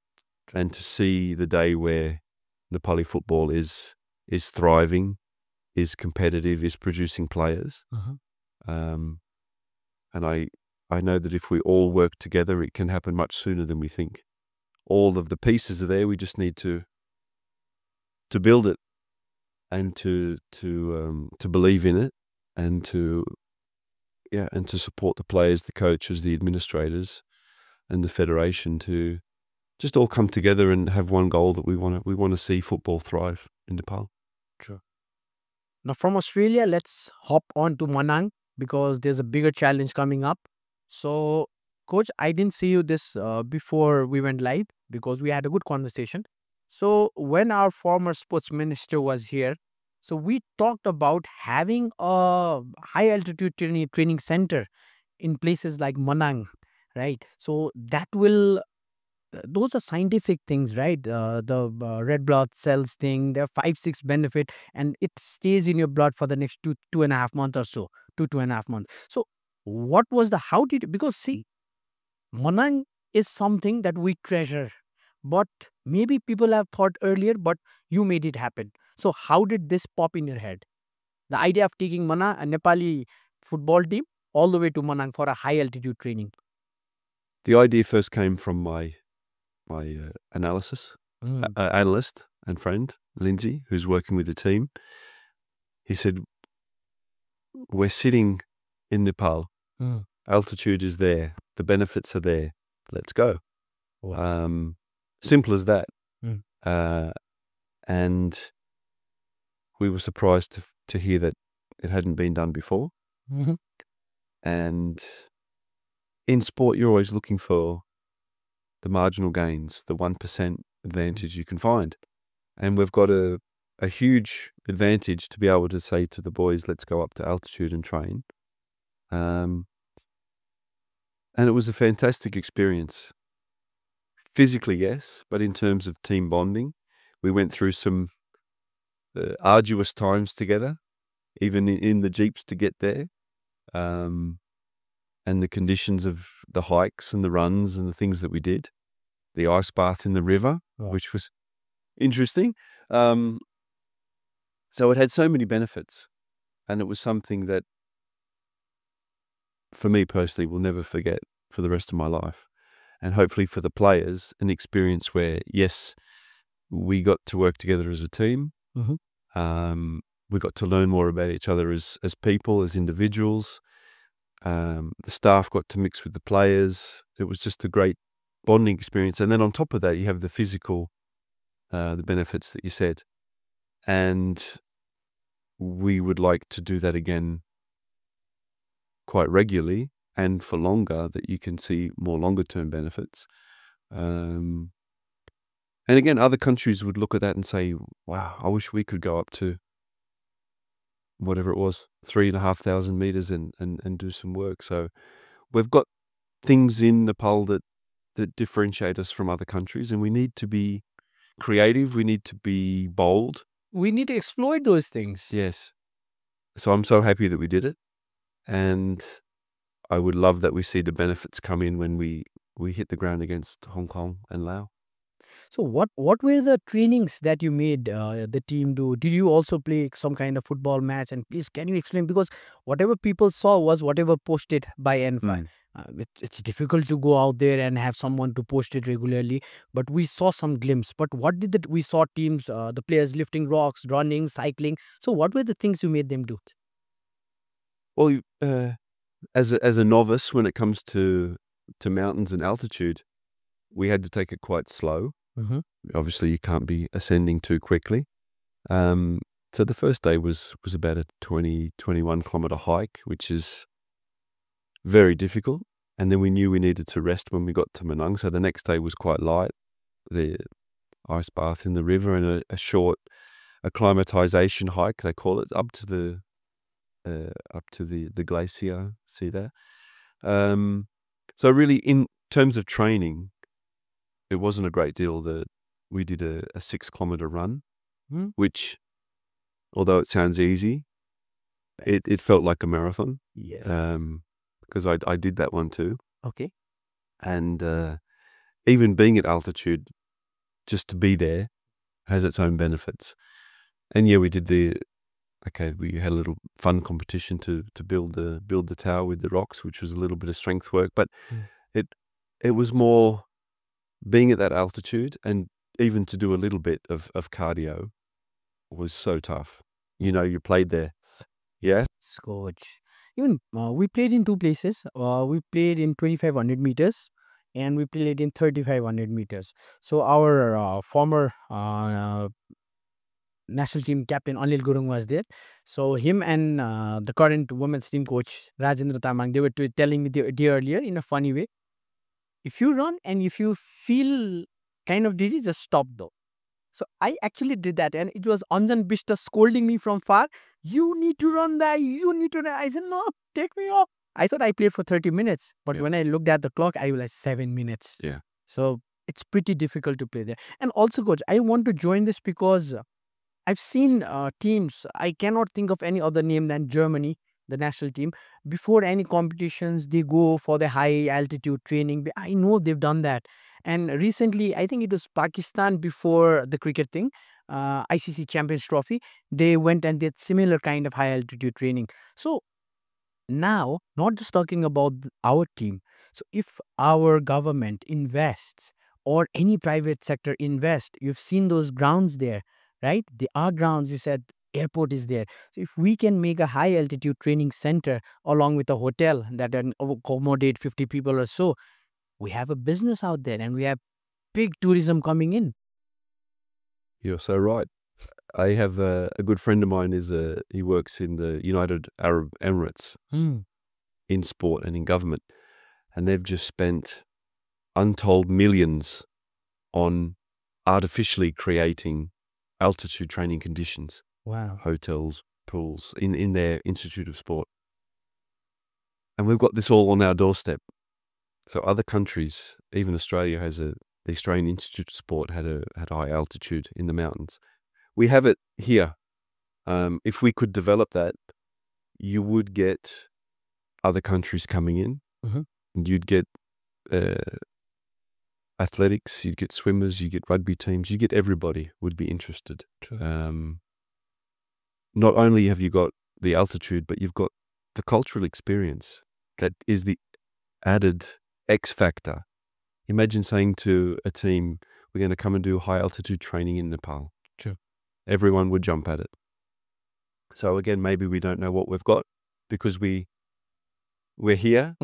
and to see the day where Nepali football is thriving, is competitive, is producing players. And I know that if we all work together, it can happen much sooner than we think. All of the pieces are there. We just need to build it and to believe in it and to support the players, the coaches, the administrators, and the federation to just all come together and have one goal that we want to see football thrive in Nepal. Sure. Now from Australia, let's hop on to Manang because there's a bigger challenge coming up. So, Coach, I didn't see you this before we went live because we had a good conversation. So, when our former sports minister was here, so we talked about having a high altitude training center in places like Manang, right? So that will those are scientific things, right? The red blood cells thing, there are 5 6 benefit, and it stays in your blood for the next 2.5 months or so, 2.5 months. So what was the how did because see, Manang is something that we treasure, but maybe people have thought earlier, but you made it happen. So how did this pop in your head? The idea of taking Mana, a Nepali football team, all the way to Manang for a high altitude training. The idea first came from my analysis analyst and friend, Lindsay, who's working with the team. He said, we're sitting in Nepal. Altitude is there. The benefits are there. Let's go. Wow. Simple as that. And we were surprised to hear that it hadn't been done before. And in sport, you're always looking for the marginal gains, the 1% advantage you can find. And we've got a huge advantage to be able to say to the boys, let's go up to altitude and train. And it was a fantastic experience. Physically, yes, but in terms of team bonding, we went through some arduous times together, even in the jeeps to get there. And the conditions of the hikes and the runs and the things that we did. The ice bath in the river, which was interesting. So it had so many benefits. And it was something that, for me personally, will never forget for the rest of my life. And hopefully for the players, an experience where, yes, we got to work together as a team. We got to learn more about each other as people, as individuals. The staff got to mix with the players. It was just a great bonding experience. And then on top of that, you have the physical, the benefits that you said. And we would like to do that again quite regularly and for longer, that you can see more longer term benefits. And again, other countries would look at that and say, wow, I wish we could go up to whatever it was, 3,500 meters and do some work. So we've got things in Nepal that differentiate us from other countries, and we need to be creative. We need to be bold. We need to exploit those things. Yes. So I'm so happy that we did it. And I would love that we see the benefits come in when we hit the ground against Hong Kong and Laos. So what were the trainings that you made the team do? Did you also play some kind of football match? And please, can you explain? Because whatever people saw was whatever posted by N5. It's difficult to go out there and have someone to post it regularly, but we saw some glimpse. But what did we saw teams, the players lifting rocks, running, cycling. So what were the things you made them do? Well, as a novice, when it comes to mountains and altitude, we had to take it quite slow. Obviously, you can't be ascending too quickly. So the first day was about a 21 kilometer hike, which is very difficult. And then we knew we needed to rest when we got to Manang. So the next day was quite light. The ice bath in the river and a short acclimatization hike, they call it, up to the glacier. See there? So really, in terms of training, it wasn't a great deal. We did a 6 kilometer run, which, although it sounds easy, it felt like a marathon. Yes. Because I did that one too. Okay. And even being at altitude, just to be there has its own benefits. And yeah, we did okay, we had a little fun competition to build the tower with the rocks, which was a little bit of strength work, but it was more being at that altitude, and even to do a little bit of cardio was so tough. You know, you played there. Yeah. Scotch. Even we played in two places. We played in 2500 meters and we played in 3500 meters. So our former national team captain Anil Gurung was there. So him and the current women's team coach Rajendra Tamang, they were telling me the idea earlier in a funny way. If you run and if you feel kind of dizzy, just stop though. So I actually did that, and it was Anjan Bishta scolding me from far. You need to run that. You need to run. I said, no, take me off. I thought I played for 30 minutes, but when I looked at the clock, I realized 7 minutes. Yeah. So it's pretty difficult to play there. And also, coach, I want to join this because I've seen teams. I cannot think of any other name than Germany, the national team. Before any competitions, they go for the high altitude training. I know they've done that. And recently, I think it was Pakistan before the cricket thing, ICC Champions Trophy. They went and did similar kind of high altitude training. So now, not just talking about our team. So if our government invests or any private sector invest, you've seen those grounds there, right? There are grounds, you said airport is there. So if we can make a high altitude training center along with a hotel that can accommodate 50 people or so, we have a business out there and we have big tourism coming in. You're so right. I have a good friend of mine. He works in the United Arab Emirates in sport and in government, and they've just spent untold millions on artificially creating altitude training conditions. Wow. Hotels, pools in their Institute of Sport, and we've got this all on our doorstep. So other countries, even Australia, has the Australian Institute of Sport had a high altitude in the mountains. We have it here. If we could develop that, you would get other countries coming in. You'd get athletics, you'd get swimmers, you get rugby teams, you get everybody would be interested. Not only have you got the altitude, but you've got the cultural experience that is the added X factor. Imagine saying to a team, we're going to come and do high altitude training in Nepal. True. Everyone would jump at it. So again, maybe we don't know what we've got because we're here.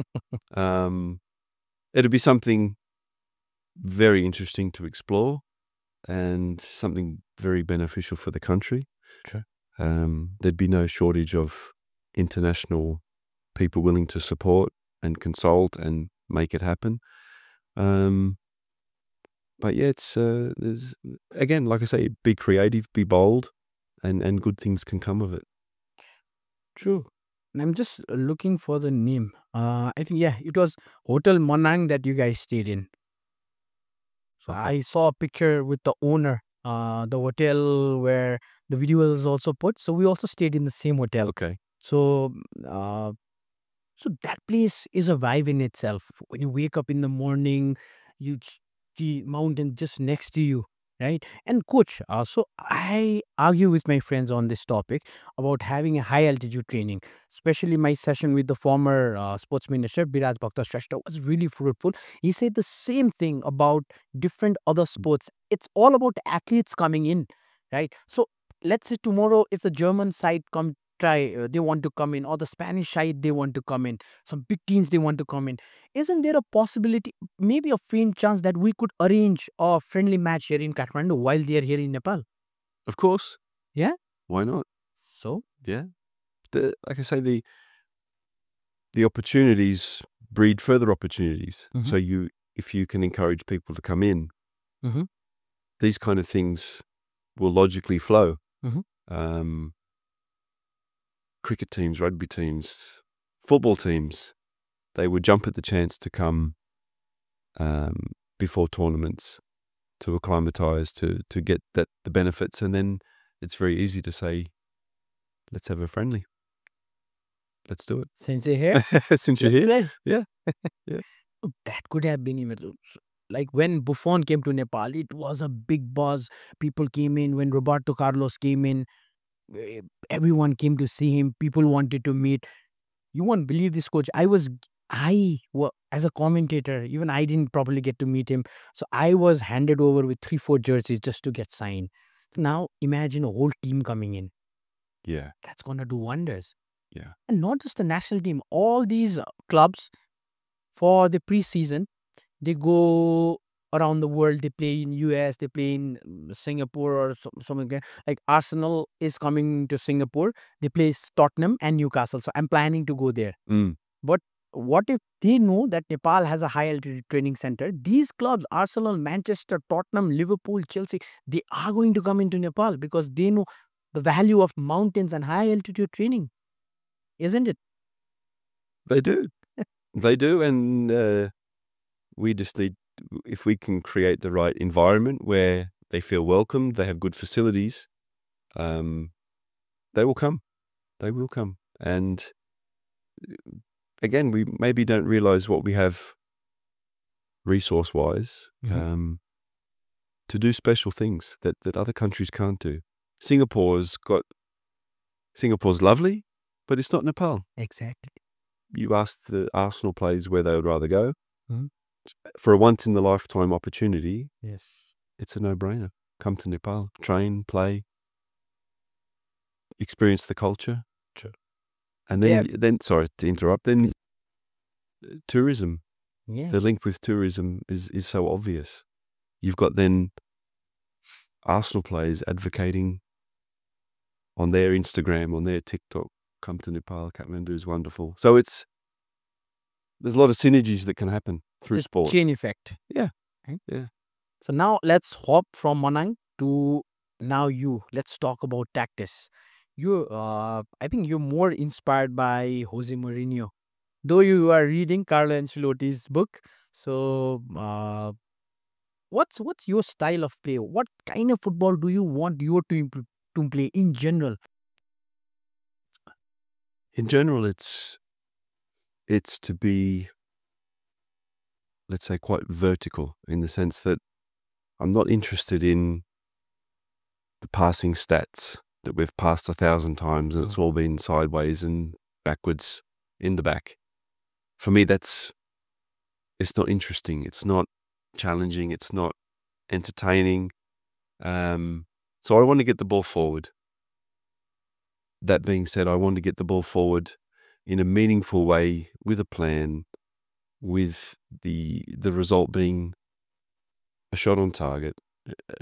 It'd be something very interesting to explore and something very beneficial for the country. True. There'd be no shortage of international people willing to support and consult and make it happen. But yeah, it's there's, again, like I say, be creative, be bold, and good things can come of it. True. And I'm just looking for the name. I think, yeah, it was Hotel Manang that you guys stayed in. So I saw a picture with the owner, the hotel where the video was also put. So we also stayed in the same hotel. Okay. So, so that place is a vibe in itself. When you wake up in the morning, you see mountain just next to you, right? And coach, so I argue with my friends on this topic about having a high altitude training. Especially my session with the former sports minister Biraj Bhakta Shrestha was really fruitful. He said the same thing about different other sports. It's all about athletes coming in, right? So let's say tomorrow if the German side they want to come in, or the Spanish side they want to come in, some big teams they want to come in, isn't there a possibility, maybe a faint chance, that we could arrange a friendly match here in Kathmandu while they are here in Nepal? Of course. Yeah. Why not? So Yeah. Like I say, the opportunities breed further opportunities. So if you can encourage people to come in, these kind of things will logically flow. Cricket teams, rugby teams, football teams, they would jump at the chance to come before tournaments to acclimatise, to get the benefits, and then it's very easy to say, let's have a friendly. Let's do it. Since you're here, Since you're here, yeah. That could have been even like when Buffon came to Nepal. It was a big buzz. People came in when Roberto Carlos came in. everyone came to see him. People wanted to meet. You won't believe this, coach. As a commentator, even I didn't probably get to meet him. So I was handed over with 3-4 jerseys just to get signed. Now imagine a whole team coming in. Yeah. That's going to do wonders. Yeah. And not just the national team, all these clubs for the preseason, they go around the world. They play in US, they play in Singapore or something like Arsenal is coming to Singapore. They play Tottenham and Newcastle. So I'm planning to go there. But what if they know that Nepal has a high altitude training center? These clubs, Arsenal, Manchester, Tottenham, Liverpool, Chelsea, they are going to come into Nepal because they know the value of mountains and high altitude training. Isn't it? They do. They do. And we just need, if we can create the right environment where they feel welcomed, they have good facilities, they will come. They will come. And again, we maybe don't realize what we have resource-wise to do special things that other countries can't do. Singapore's lovely, but it's not Nepal. Exactly. You ask the Arsenal players where they would rather go. For a once-in-the-lifetime opportunity, yes, it's a no-brainer. Come to Nepal, train, play, experience the culture. Sure. And then, sorry to interrupt, then tourism. Yes. The link with tourism is so obvious. You've got then Arsenal players advocating on their Instagram, on their TikTok, come to Nepal, Kathmandu is wonderful. So there's a lot of synergies that can happen through just sport. chain effect. Yeah. Right? Yeah. So now let's hop from Manang to now you. Let's talk about tactics. I think you're more inspired by Jose Mourinho, though you are reading Carlo Ancelotti's book. So, what's your style of play? What kind of football do you want your team to play in general? In general, it's to be, let's say, quite vertical in the sense that I'm not interested in the passing stats that we've passed 1,000 times and it's all been sideways and backwards in the back. For me, it's not interesting. It's not challenging. It's not entertaining. So I want to get the ball forward. That being said, I want to get the ball forward in a meaningful way with a plan, with the result being a shot on target,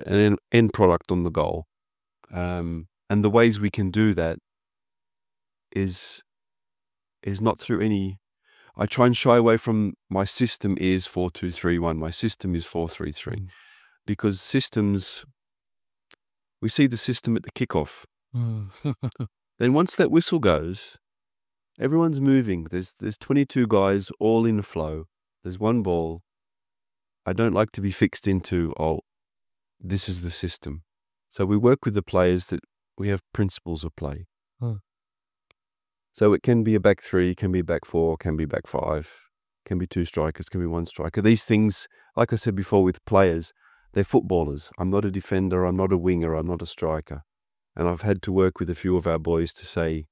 an end product on the goal. And the ways we can do that is not through any. I try and shy away from my system is 4-2-3-1. My system is 4-3-3, because systems. We see the system at the kickoff. Then once that whistle goes, everyone's moving. There's 22 guys all in a flow. There's one ball. I don't like to be fixed into, this is the system. So we work with the players that we have principles of play. So it can be a back three, can be a back four, can be back five, can be two strikers, can be one striker. These things, like I said before with players, they're footballers. I'm not a defender, I'm not a winger, I'm not a striker. And I've had to work with a few of our boys to say,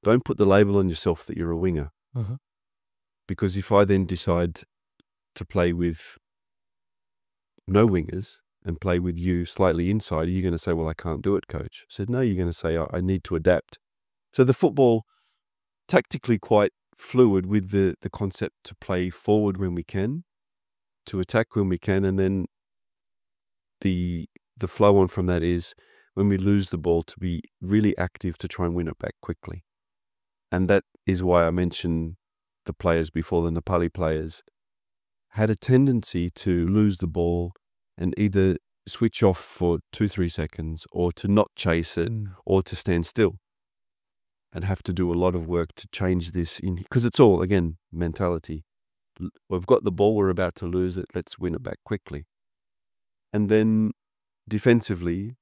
don't put the label on yourself that you're a winger. Because if I then decide to play with no wingers and play with you slightly inside, you're going to say, well, I can't do it, coach. I said, no, you're going to say, I need to adapt. So the football, tactically quite fluid with the concept to play forward when we can, to attack when we can, and then the flow on from that is when we lose the ball to be really active to try and win it back quickly. And that is why I mentioned the players before, the Nepali players had a tendency to lose the ball and either switch off for 2-3 seconds or to not chase it or to stand still, and have to do a lot of work to change this in, because it's all, again, mentality. We've got the ball, we're about to lose it, let's win it back quickly. And then defensively,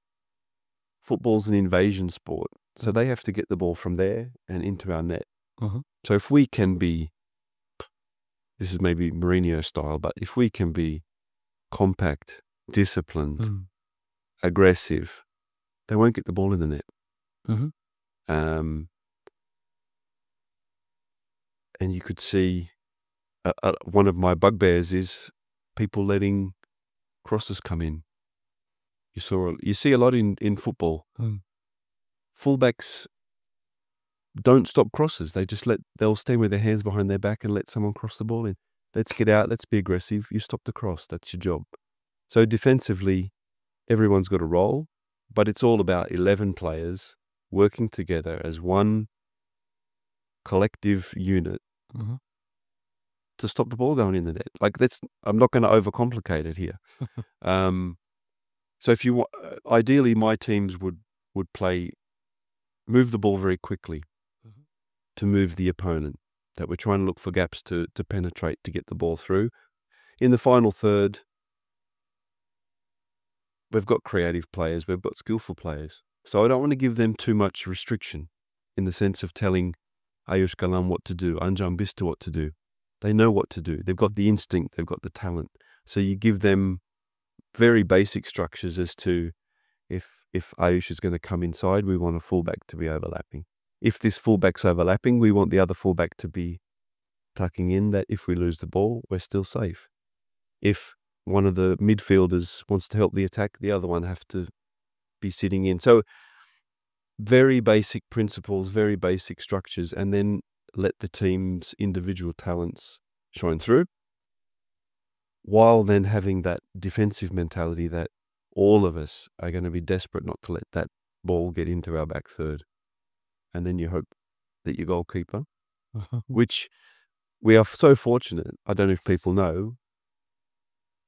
football's an invasion sport, so they have to get the ball from there and into our net. So if we can be, this is maybe Mourinho style, but if we can be compact, disciplined, aggressive, they won't get the ball in the net. Mhm. And you could see one of my bugbears is people letting crosses come in. You see a lot in football. Fullbacks don't stop crosses. They'll stand with their hands behind their back and let someone cross the ball in. Let's get out. Let's be aggressive. You stop the cross. That's your job. So defensively, everyone's got a role, but it's all about 11 players working together as one collective unit to stop the ball going in the net. Like I'm not going to overcomplicate it here. So if you ideally, my teams would move the ball very quickly to move the opponent. That we're trying to look for gaps to penetrate to get the ball through. In the final third, we've got creative players, we've got skillful players. So I don't want to give them too much restriction in the sense of telling Ayush Kalam what to do, Anjam Bista what to do. They know what to do. They've got the instinct, they've got the talent. So you give them very basic structures as to if Ayush is going to come inside, we want a fullback to be overlapping. If this fullback's overlapping, we want the other fullback to be tucking in, that if we lose the ball, we're still safe. If one of the midfielders wants to help the attack, the other one have to be sitting in. So very basic principles, very basic structures, and then let the team's individual talents shine through, while then having that defensive mentality that all of us are going to be desperate not to let that ball get into our back third. And then you hope that your goalkeeper, which we are so fortunate, I don't know if people know,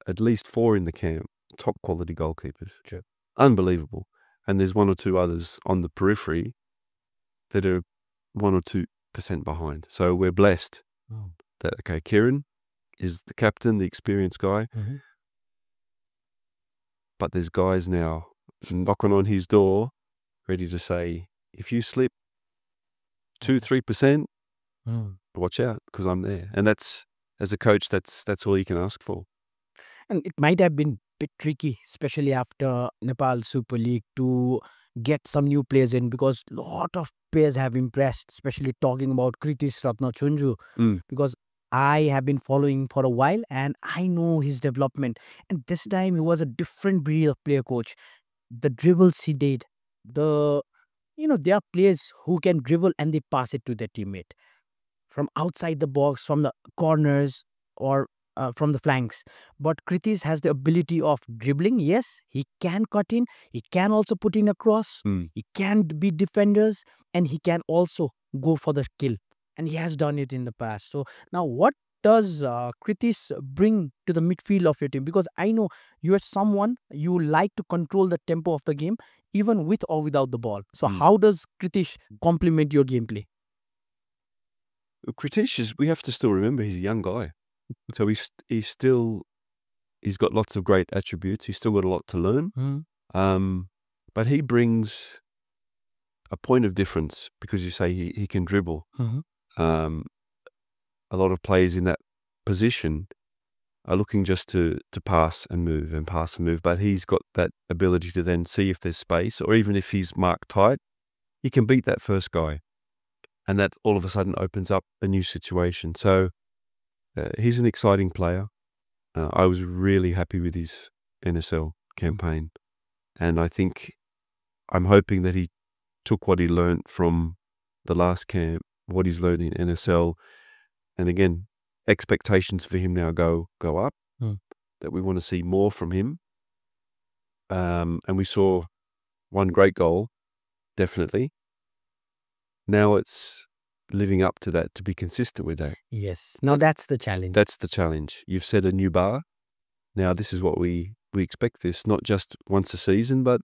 at least 4 in the camp, top quality goalkeepers. Sure. Unbelievable. And there's 1 or 2 others on the periphery that are 1 or 2% behind. So we're blessed that, okay, Kieran is the captain, the experienced guy, but there's guys now knocking on his door ready to say, if you slip 2-3%, watch out, because I'm there. And that's, as a coach, that's all you can ask for. And it might have been a bit tricky, especially after Nepal Super League, to get some new players in, because a lot of players have impressed, especially talking about Kritish Ratnachunju, because I have been following for a while and I know his development. And this time he was a different breed of player, coach. The dribbles he did, there are players who can dribble and they pass it to their teammate from outside the box, from the corners, or from the flanks. But Kritish has the ability of dribbling. Yes, he can cut in. He can also put in a cross. He can beat defenders, and he can also go for the kill. And he has done it in the past. So now, what does Kritish bring to the midfield of your team? Because I know you are someone, you like to control the tempo of the game, even with or without the ball. So how does Kritish complement your gameplay? Kritish we have to still remember he's a young guy. So he's got lots of great attributes. He's still got a lot to learn. But he brings a point of difference, because you say he can dribble. A lot of players in that position are looking just to pass and move and pass and move, but he's got that ability to then see if there's space, or even if he's marked tight, he can beat that first guy. And that all of a sudden opens up a new situation. So he's an exciting player. I was really happy with his NSL campaign. And I'm hoping that he took what he learned from the last camp, what he's learned in NSL. And again, expectations for him now go up, that we want to see more from him. And we saw one great goal, definitely. Now it's living up to that, to be consistent with that. Yes. Now that's the challenge. That's the challenge. You've set a new bar. Now this is what we expect this, not just once a season, but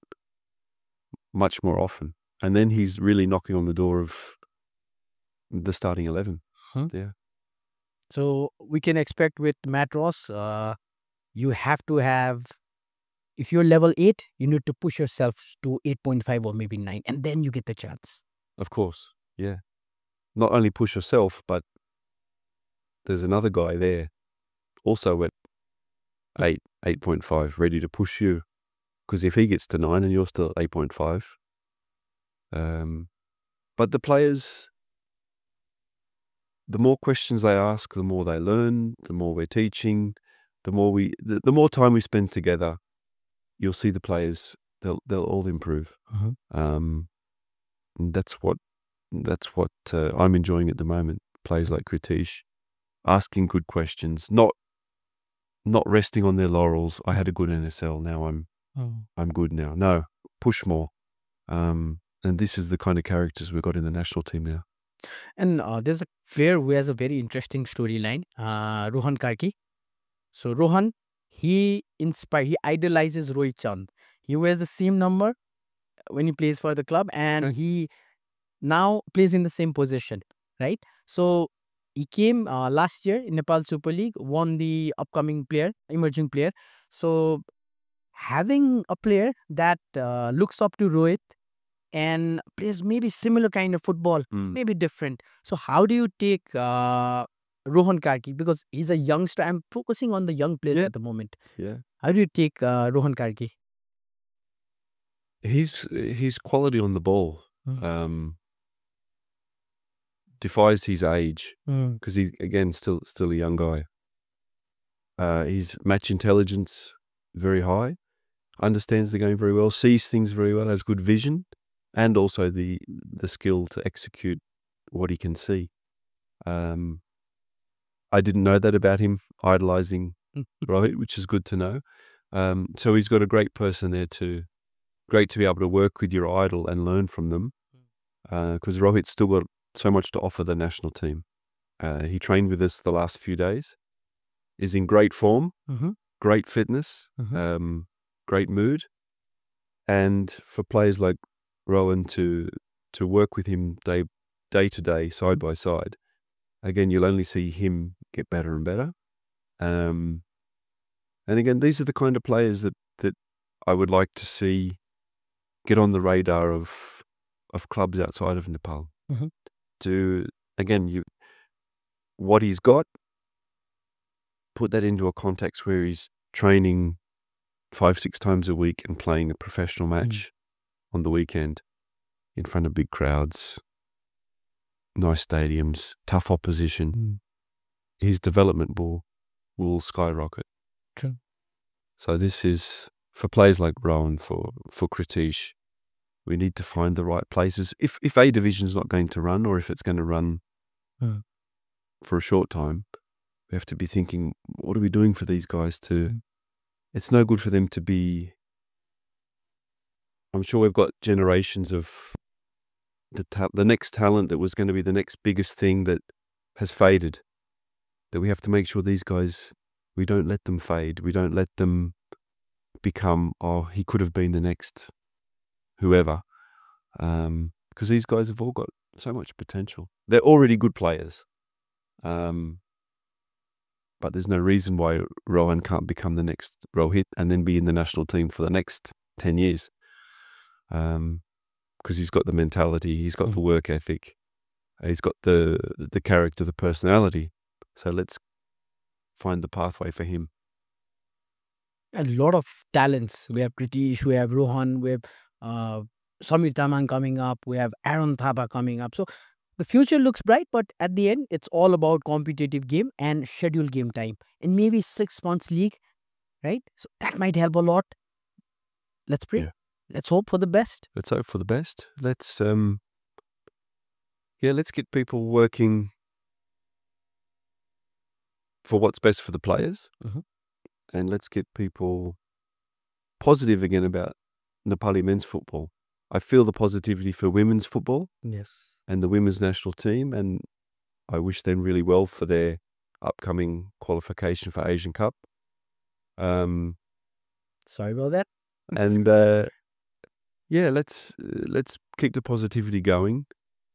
much more often. And then he's really knocking on the door of the starting 11. Yeah. So we can expect with Matt Ross, you have to have, if you're level 8, you need to push yourself to 8.5 or maybe 9, and then you get the chance. Of course, yeah. Not only push yourself, but there's another guy there also at 8.5, ready to push you. Because if he gets to 9 and you're still at 8.5, But the players, the more questions they ask, the more they learn, the more we're teaching, the more time we spend together, you'll see the players, they'll all improve. And that's what I'm enjoying at the moment. Players like Kritish, asking good questions, not resting on their laurels. I had a good NSL, now I'm good now. No, push more. And this is the kind of characters we've got in the national team now. And there's a player who has a very interesting storyline, Rohan Karki. So Rohan, he idolizes Rohit Chand. He wears the same number when he plays for the club, and he now plays in the same position, right? So he came last year in Nepal Super League, won the upcoming emerging player. So having a player that looks up to Rohit and plays maybe similar kind of football, maybe different. So how do you take Rohan Karki? Because he's a youngster. I'm focusing on the young players at the moment. Yeah. How do you take Rohan Karki? His quality on the ball defies his age, because he's, again, still a young guy. His match intelligence very high, understands the game very well, sees things very well, has good vision, and also the skill to execute what he can see. I didn't know that about him, idolizing Rohit, which is good to know. So he's got a great person there too. Great to be able to work with your idol and learn from them, because Rohit's still got so much to offer the national team. He trained with us the last few days, is in great form, great fitness, great mood. And for players like Rohan to work with him day to day, side by side, again, you'll only see him get better and better. And again, these are the kind of players that I would like to see get on the radar of clubs outside of Nepal. To, again, what he's got, put that into a context where he's training 5-6 times a week and playing a professional match on the weekend in front of big crowds, nice stadiums, tough opposition. His development will skyrocket. True. So this is, for players like Rohan, for Kritish, we need to find the right places. If A division's not going to run, or if it's going to run for a short time, we have to be thinking, what are we doing for these guys to... It's no good for them to be... I'm sure we've got generations of the next talent that was going to be the next biggest thing that has faded. That we have to make sure these guys, we don't let them fade. We don't let them become, oh, he could have been the next whoever. Because these guys have all got so much potential. They're already good players. But there's no reason why Rohan can't become the next Rohit and then be in the national team for the next 10 years. Because he's got the mentality, he's got the work ethic, he's got the character, the personality. So let's find the pathway for him. A lot of talents. We have Kritish, we have Rohan, we have Samir Tamang coming up, we have Aaron Thapa coming up. So the future looks bright, but at the end, it's all about competitive game and scheduled game time. And maybe 6 months league, right? So that might help a lot. Let's pray. Yeah. Let's hope for the best. Let's hope for the best. Let's get people working for what's best for the players. And let's get people positive again about Nepali men's football. I feel the positivity for women's football. Yes. And the women's national team, and I wish them really well for their upcoming qualification for Asian Cup. Sorry about that. And let's keep the positivity going,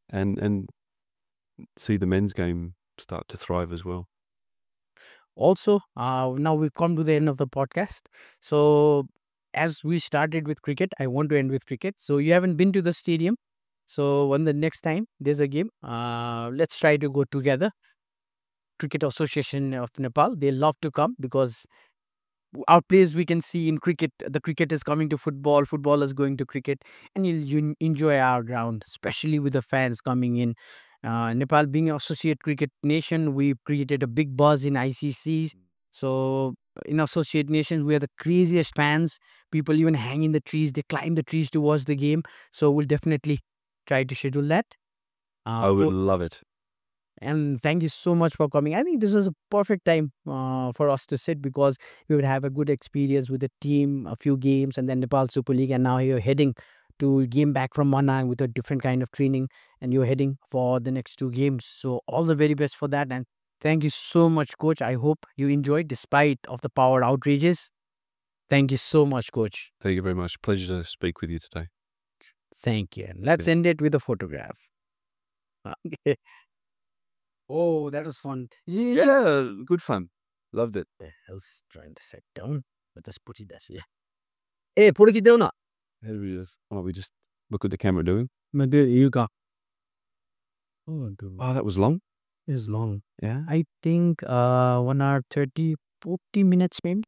and see the men's game start to thrive as well. Also, now we've come to the end of the podcast. So as we started with cricket, I want to end with cricket. So you haven't been to the stadium. So when the next time there's a game, let's try to go together. Cricket Association of Nepal, they love to come because our players we can see in cricket. The cricket is coming to football, football is going to cricket, and you enjoy our ground, especially with the fans coming in. Nepal being an associate cricket nation, we created a big buzz in ICCs. So in associate nations, we are the craziest fans. People even hang in the trees, they climb the trees to watch the game. So we'll definitely try to schedule that. I would love it. And thank you so much for coming. I think this is a perfect time for us to sit, because we would have a good experience with the team, a few games, and then Nepal Super League. And now you're heading to game back from Manang with a different kind of training, and you're heading for the next 2 games. So all the very best for that. And thank you so much, Coach. I hope you enjoyed despite of the power outages. Thank you so much, Coach. Thank you very much. Pleasure to speak with you today. Thank you. And let's end it with a photograph. Okay. Oh, that was fun. Yeah, good fun. Loved it. The hell's trying to set down? Let us put it this way. Hey, put it down. How do we just, oh, we just look at the camera doing? You got. Oh, Oh, that was long. is long. Yeah. I think 1 hour 30, 40 minutes maybe.